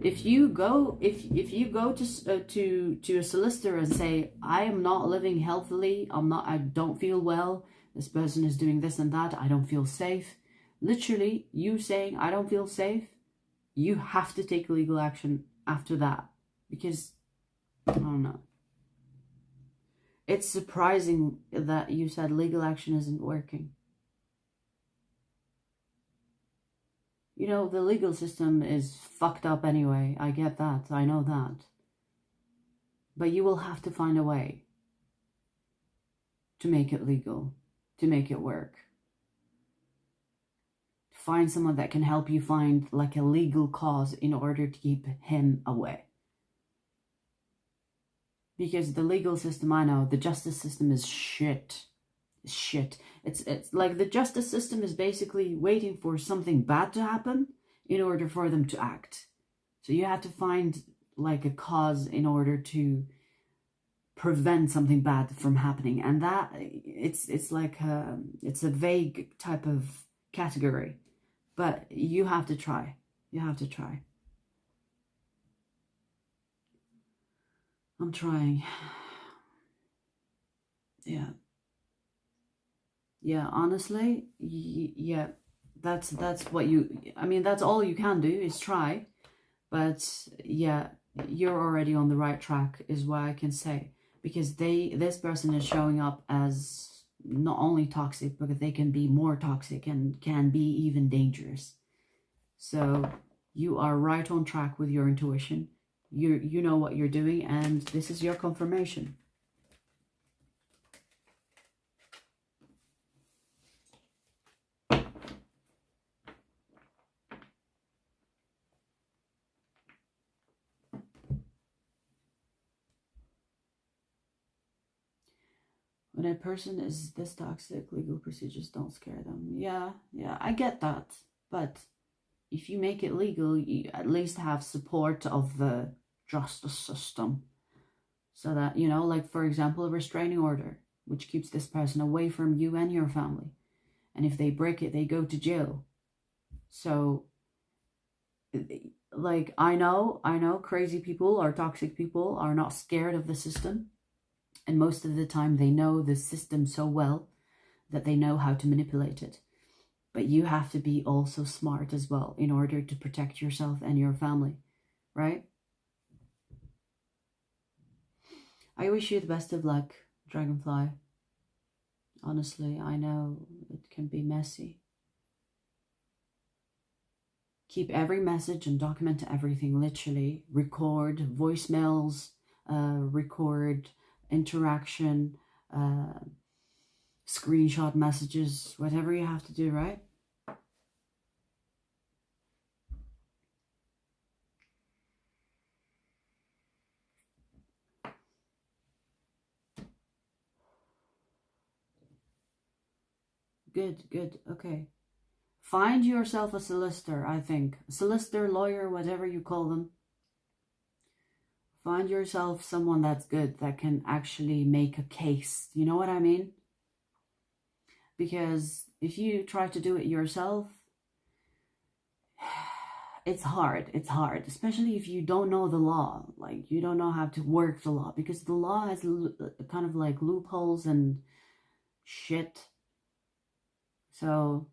If you go to a solicitor and say, I am not living healthily, I don't feel well, this person is doing this and that, I don't feel safe. Literally, you saying I don't feel safe, you have to take legal action after that. Because, I don't know. It's surprising that you said legal action isn't working. You know, the legal system is fucked up anyway. I get that. I know that. But you will have to find a way to make it legal, to make it work. Find someone that can help you find like a legal cause in order to keep him away. Because the legal system, I know, the justice system is shit. Shit. It's like the justice system is basically waiting for something bad to happen in order for them to act. So you have to find like a cause in order to prevent something bad from happening, and that it's like it's a vague type of category, but you have to try. You have to try. I'm trying. Yeah, honestly, yeah, that's what I mean, that's all you can do is try. But yeah, you're already on the right track is what I can say, because this person is showing up as not only toxic, but they can be more toxic and can be even dangerous. So you are right on track with your intuition. You know what you're doing, and this is your confirmation. When a person is this toxic, legal procedures don't scare them. Yeah, I get that. But if you make it legal, you at least have support of the justice system. So that, you know, like for example, a restraining order, which keeps this person away from you and your family. And if they break it, they go to jail. So, like, I know crazy people or toxic people are not scared of the system. And most of the time they know the system so well that they know how to manipulate it. But you have to be also smart as well in order to protect yourself and your family, right? I wish you the best of luck, Dragonfly. Honestly, I know it can be messy. Keep every message and document everything, literally. Record voicemails, record interaction, screenshot messages, whatever you have to do, right? Good, okay. Find yourself a solicitor, I think. Solicitor, lawyer, whatever you call them. Find yourself someone that's good, that can actually make a case. You know what I mean? Because if you try to do it yourself, it's hard, especially if you don't know the law. Like, you don't know how to work the law, because the law has kind of like loopholes and shit. So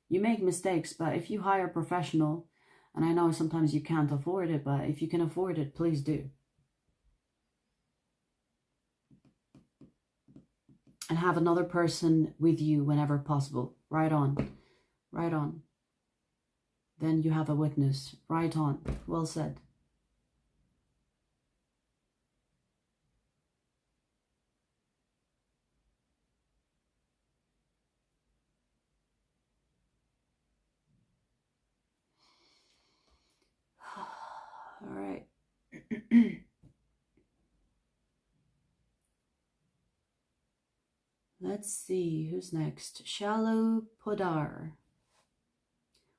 you make mistakes, but if you hire a professional, and I know sometimes you can't afford it, but if you can afford it, please do. And have another person with you whenever possible. Right on. Right on. Then you have a witness. Right on. Well said. All right. Let's see, who's next? Shallow Podar.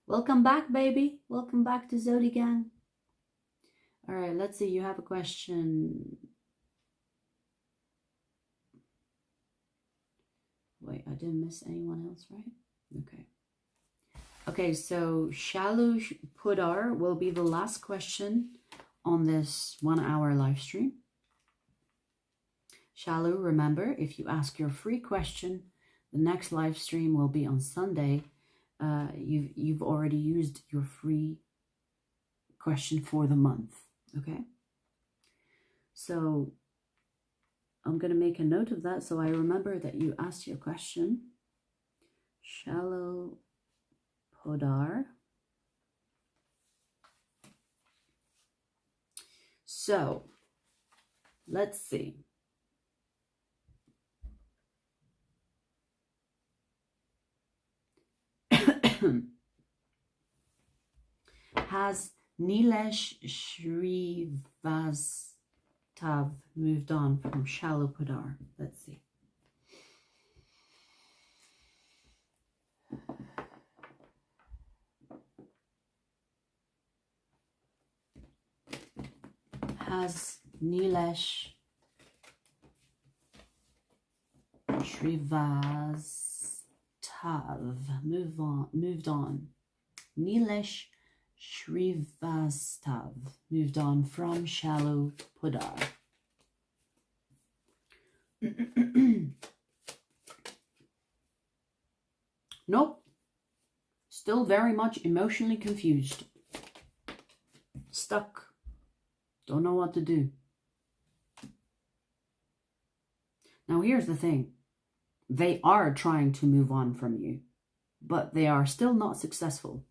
Welcome back, baby. Welcome back to Zodi Gang. All right, let's see. You have a question. Wait, I didn't miss anyone else, right? Okay. Okay, so Shallow Podar will be the last question on this 1 hour live stream. Shallow, remember, if you ask your free question, the next live stream will be on Sunday. You've already used your free question for the month, okay? So I'm going to make a note of that so I remember that you asked your question. Shallow Podar. So let's see. Has Nilesh Srivastav moved on from Shallow Podar? Let's see. Has Nilesh Srivastav moved on? Nilesh Srivastav moved on from Shallow Podar. Nope. Still very much emotionally confused. Stuck. Don't know what to do. Now here's the thing. They are trying to move on from you, but they are still not successful.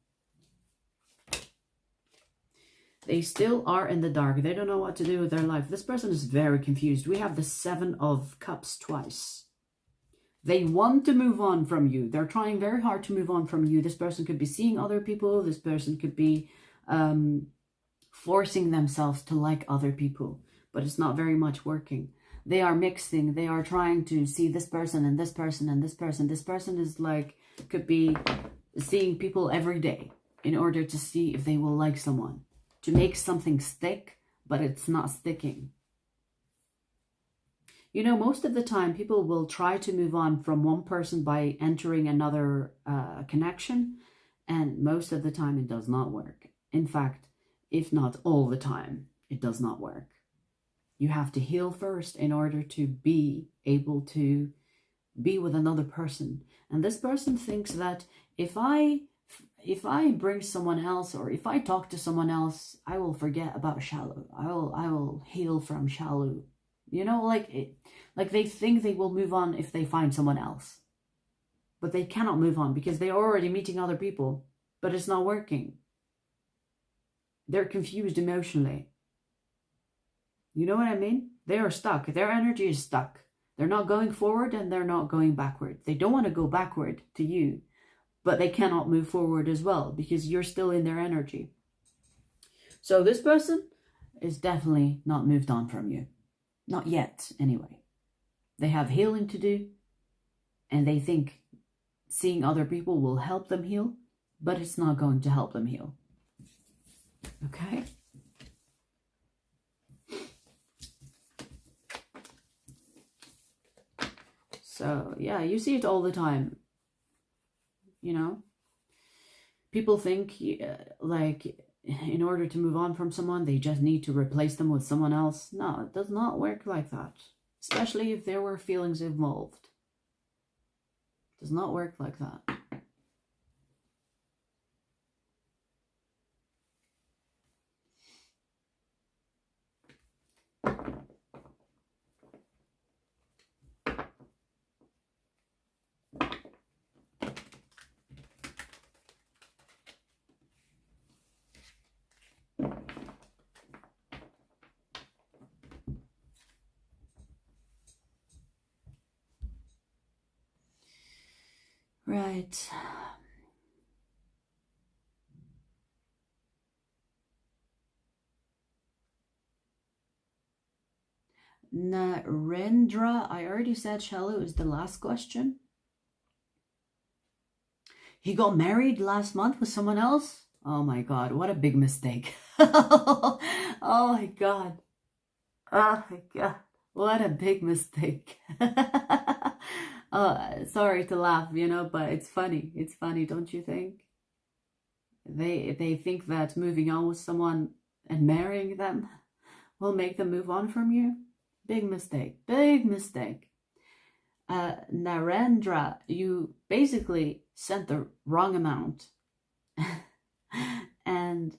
They still are in the dark. They don't know what to do with their life. This person is very confused. We have the 7 of Cups twice. They want to move on from you. They're trying very hard to move on from you. This person could be seeing other people. This person could be forcing themselves to like other people. But it's not very much working. They are mixing. They are trying to see this person and this person and this person. This person is like, could be seeing people every day in order to see if they will like someone. To make something stick, but it's not sticking. You know, most of the time people will try to move on from one person by entering another connection. And most of the time it does not work. In fact, if not all the time, it does not work. You have to heal first in order to be able to be with another person. And this person thinks that if I bring someone else or if I talk to someone else, I will forget about Shallow. I will heal from Shallow. You know, like they think they will move on if they find someone else. But they cannot move on because they are already meeting other people, but it's not working. They're confused emotionally. You know what I mean? They are stuck. Their energy is stuck. They're not going forward and they're not going backward. They don't want to go backward to you, but they cannot move forward as well because you're still in their energy. So this person is definitely not moved on from you. Not yet, anyway. They have healing to do and they think seeing other people will help them heal, but it's not going to help them heal. Okay? So, yeah, you see it all the time. You know? People think, like, in order to move on from someone, they just need to replace them with someone else. No, it does not work like that. Especially if there were feelings involved. It does not work like that. Right. Narendra, I already said Shalu is the last question. He got married last month with someone else? Oh my god, what a big mistake. Oh my god. Oh my god. What a big mistake. Sorry to laugh, you know, but it's funny. It's funny, don't you think? They think that moving on with someone and marrying them will make them move on from you. Big mistake. Big mistake. Narendra, you basically sent the wrong amount. And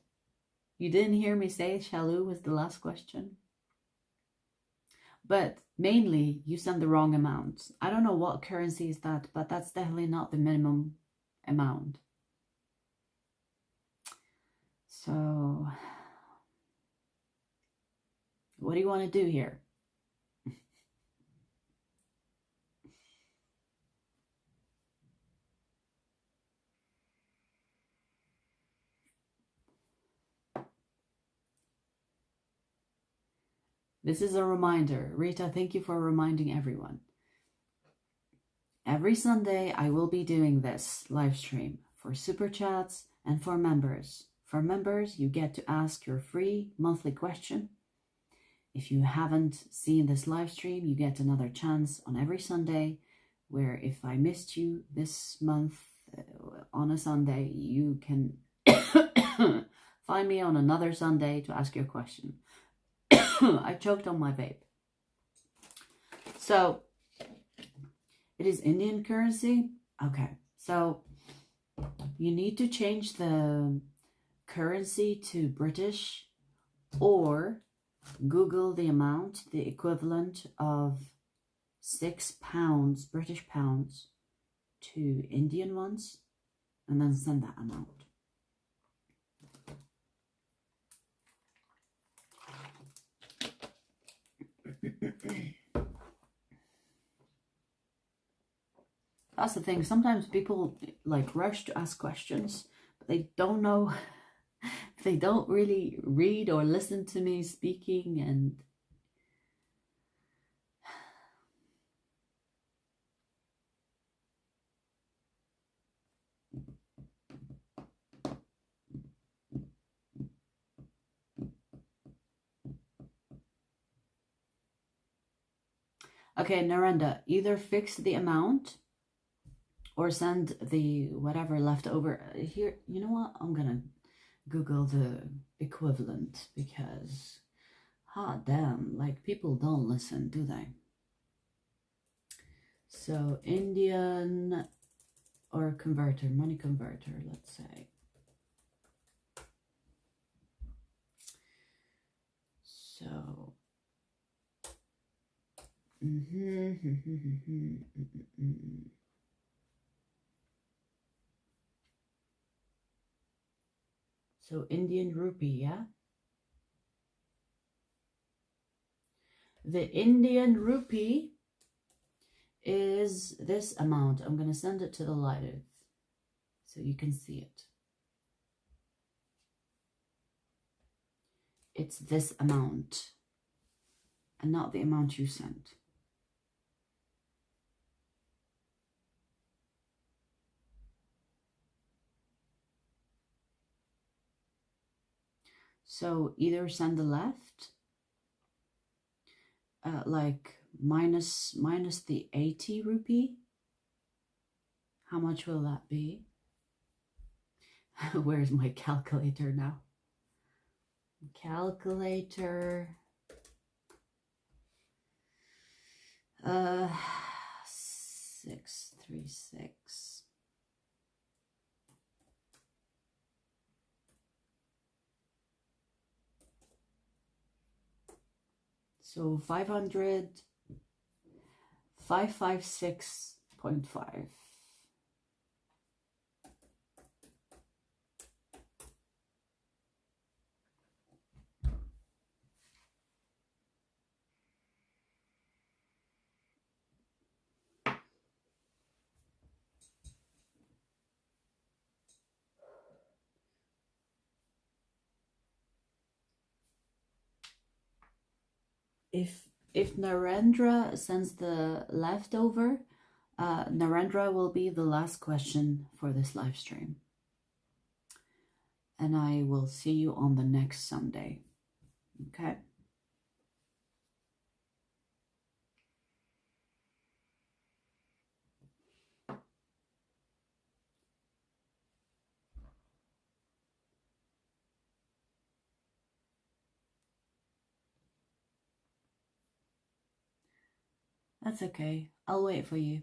you didn't hear me say Shalu was the last question. But mainly, you sent the wrong amount. I don't know what currency is that, but that's definitely not the minimum amount. So, what do you want to do here? This is a reminder. Rita, thank you for reminding everyone. Every Sunday, I will be doing this live stream for Super Chats and for members. For members, you get to ask your free monthly question. If you haven't seen this live stream, you get another chance on every Sunday, where if I missed you this month on a Sunday, you can find me on another Sunday to ask your question. I choked on my vape. So, it is Indian currency. Okay, so you need to change the currency to British, or Google the amount, the equivalent of £6, British pounds, to Indian ones, and then send that amount. That's the thing. Sometimes people like rush to ask questions, but they don't know. They don't really read or listen to me speaking, and okay, Narendra, either fix the amount or send the whatever left over here. You know what? I'm gonna Google the equivalent, because damn, like, people don't listen, do they? So Indian or converter, money converter, let's say. So so Indian rupee, yeah? The Indian rupee is this amount. I'm going to send it to the live so you can see it. It's this amount and not the amount you sent. So either send the left, like minus the 80 rupee. How much will that be? Where's my calculator now? Calculator. 636. So 556.5. if Narendra sends the leftover, Narendra will be the last question for this live stream. And I will see you on the next Sunday. Okay? That's okay. I'll wait for you.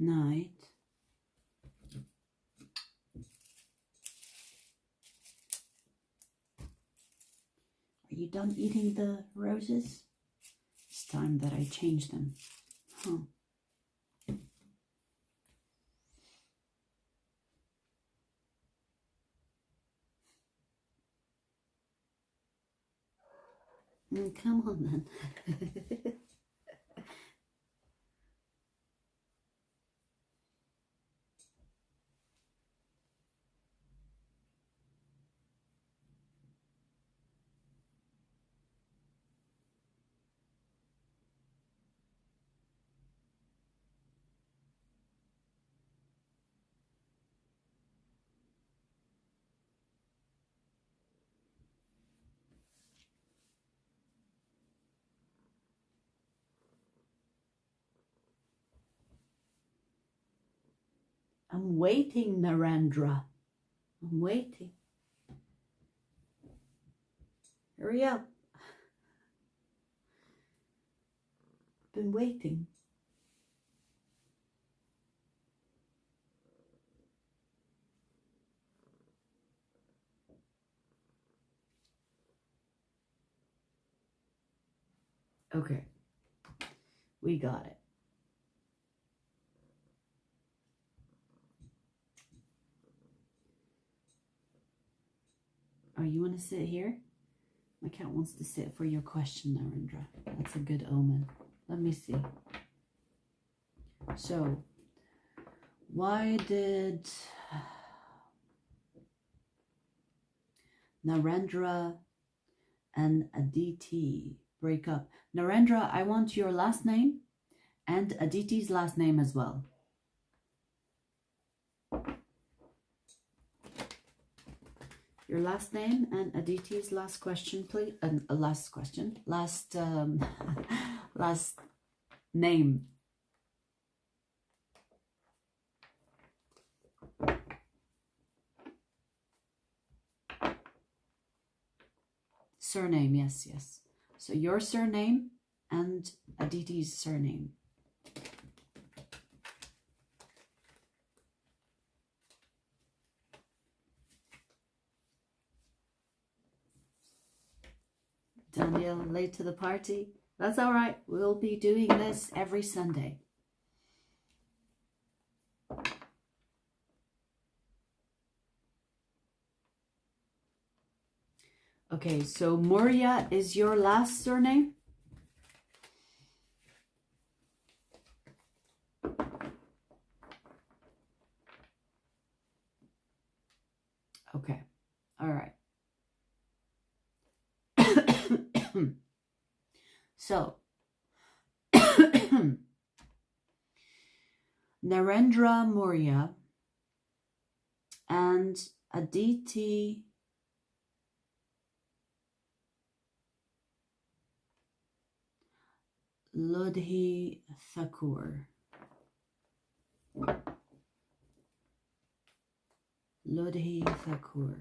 Night. Are you done eating the roses? It's time that I change them. Huh. Come on then. I'm waiting, Narendra. I'm waiting. Hurry up. Been waiting. Okay. We got it. Oh, you want to sit here? My cat wants to sit for your question, Narendra. That's a good omen. Let me see. So, why did Narendra and Aditi break up? Narendra, I want your last name and Aditi's last name as well. Your last name and Aditi's last question, please. Last question. Last last name. Surname, yes, yes. So your surname and Aditi's surname. Daniel, late to the party. That's all right. We'll be doing this every Sunday. Okay, so Moria is your last surname? Okay, all right. So, Narendra Moria and Aditi Lodhi Thakur. Lodhi Thakur.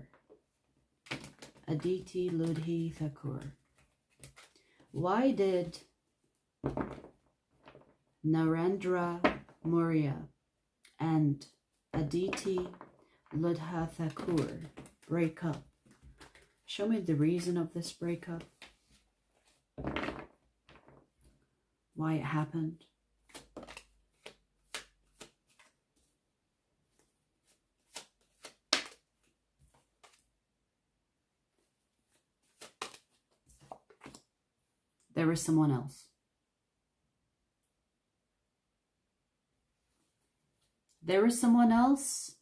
Aditi Lodhi Thakur. Why did Narendra Moria and Aditi Lodha Thakur break up? Show me the reason of this breakup. Why it happened. There is someone else. There is someone else.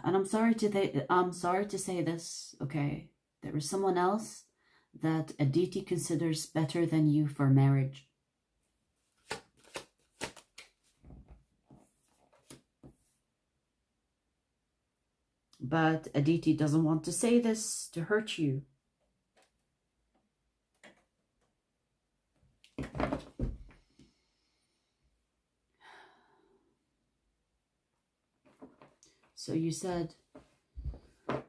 And I'm sorry to say this, okay? There is someone else that Aditi considers better than you for marriage. But Aditi doesn't want to say this to hurt you. So you said,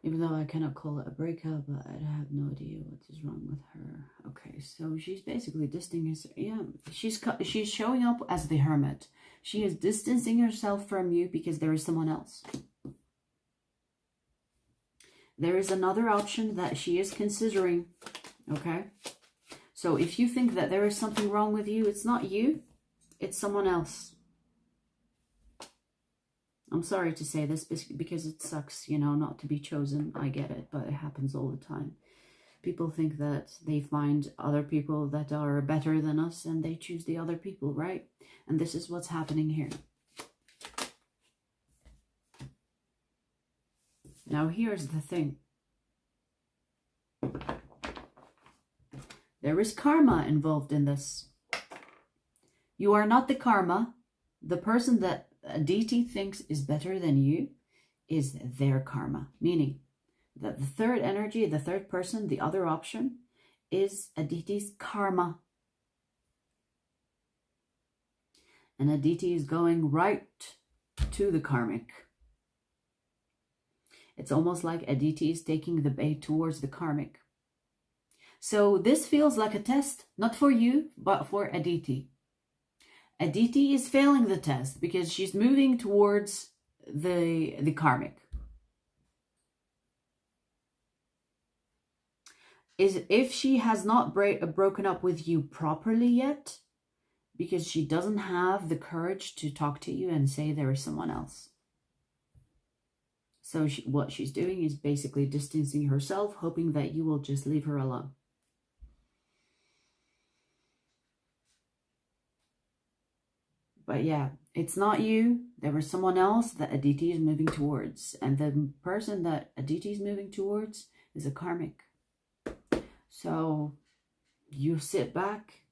even though I cannot call it a breakup, but I have no idea what is wrong with her. Okay, so she's basically distancing herself. Yeah, she's showing up as the hermit. She is distancing herself from you because there is someone else. There is another option that she is considering, okay? So if you think that there is something wrong with you, it's not you, it's someone else. I'm sorry to say this because it sucks, you know, not to be chosen. I get it, but it happens all the time. People think that they find other people that are better than us and they choose the other people, right? And this is what's happening here. Now, here's the thing. There is karma involved in this. You are not the karma. The person that Aditi thinks is better than you is their karma. Meaning that the third energy, the third person, the other option is Aditi's karma. And Aditi is going right to the karmic. It's almost like Aditi is taking the bait towards the karmic. So this feels like a test, not for you, but for Aditi. Aditi is failing the test because she's moving towards the karmic. If she has not broken up with you properly yet, because she doesn't have the courage to talk to you and say there is someone else. So what she's doing is basically distancing herself, hoping that you will just leave her alone. But yeah, it's not you. There is someone else that Aditi is moving towards. And the person that Aditi is moving towards is a karmic. So you sit back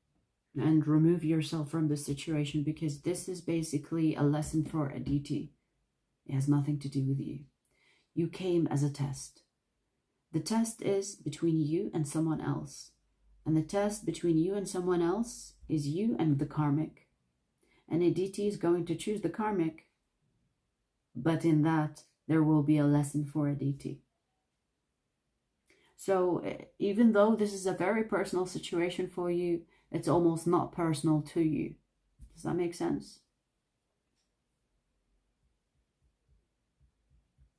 and remove yourself from the situation, because this is basically a lesson for Aditi. It has nothing to do with you. You came as a test. The test is between you and someone else. And the test between you and someone else is you and the karmic. And Aditi is going to choose the karmic. But in that, there will be a lesson for Aditi. So even though this is a very personal situation for you, it's almost not personal to you. Does that make sense?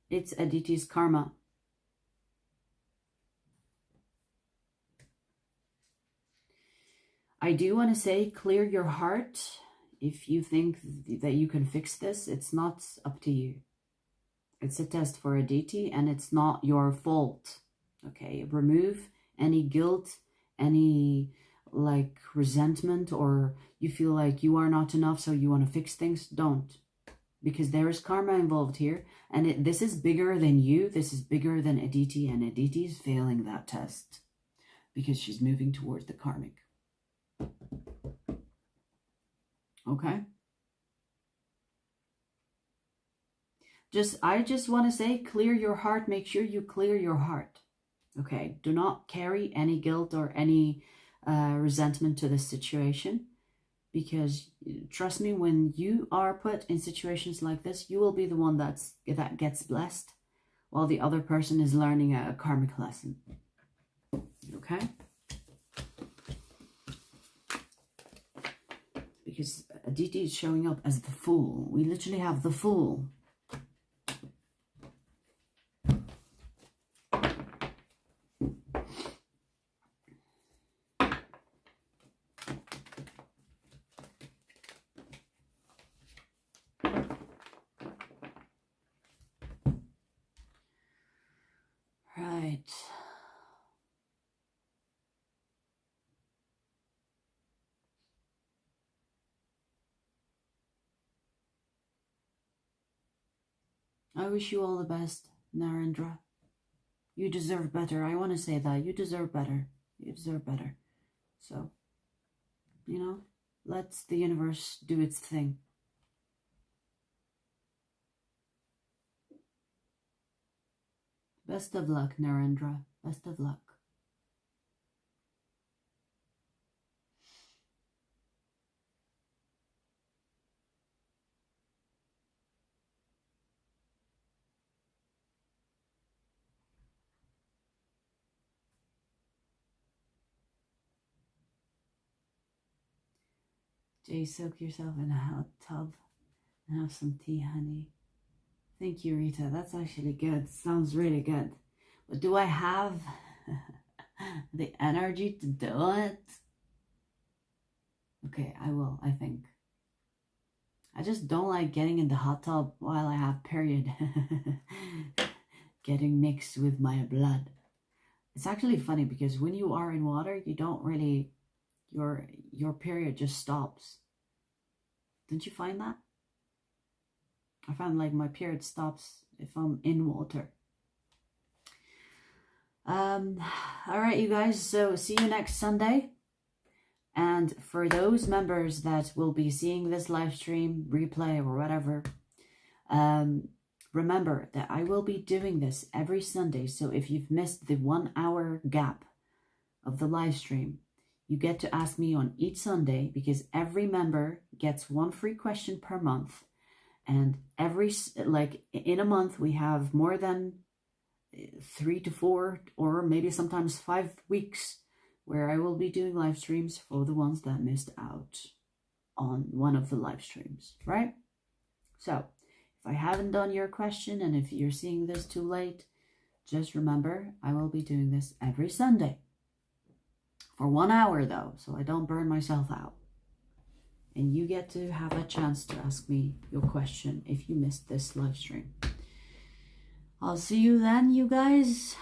It's Aditi's karma. I do want to say, clear your heart. If you think that you can fix this, it's not up to you. It's a test for Aditi, and it's not your fault. Okay, remove any guilt, any like resentment, or you feel like you are not enough, so you want to fix things. Don't, because there is karma involved here, and this is bigger than you. This is bigger than Aditi, and Aditi is failing that test because she's moving towards the karmic. Okay. I just want to say, clear your heart. Make sure you clear your heart. Okay. Do not carry any guilt or any resentment to this situation, because trust me, when you are put in situations like this, you will be the one that gets blessed while the other person is learning a karmic lesson. Okay. Because Aditi is showing up as the Fool. We literally have the Fool. Right. I wish you all the best, Narendra. You deserve better. I want to say that. You deserve better. You deserve better. So, you know, let the universe do its thing. Best of luck, Narendra. Best of luck. Jay, soak yourself in a hot tub and have some tea, honey. Thank you, Rita. That's actually good. Sounds really good. But do I have the energy to do it? Okay, I will, I think. I just don't like getting in the hot tub while I have period. Getting mixed with my blood. It's actually funny because when you are in water, you don't really, your period just stops. Don't you find that? I find like my period stops if I'm in water. All right, you guys. So see you next Sunday. And for those members that will be seeing this live stream, replay, or whatever, remember that I will be doing this every Sunday. So if you've missed the 1 hour gap of the live stream, you get to ask me on each Sunday, because every member gets 1 free question per month. And in a month, we have more than 3 to 4, or maybe sometimes 5 weeks where I will be doing live streams for the ones that missed out on one of the live streams, right? So if I haven't done your question, and if you're seeing this too late, just remember, I will be doing this every Sunday for 1 hour though, so I don't burn myself out. And you get to have a chance to ask me your question if you missed this live stream. I'll see you then, you guys.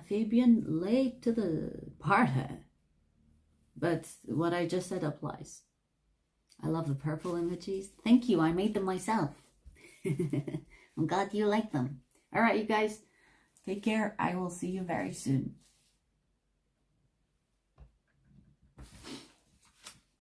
Fabian, late to the party. But what I just said applies. I love the purple emojis. Thank you, I made them myself. I'm glad you like them. All right, you guys, take care. I will see you very soon.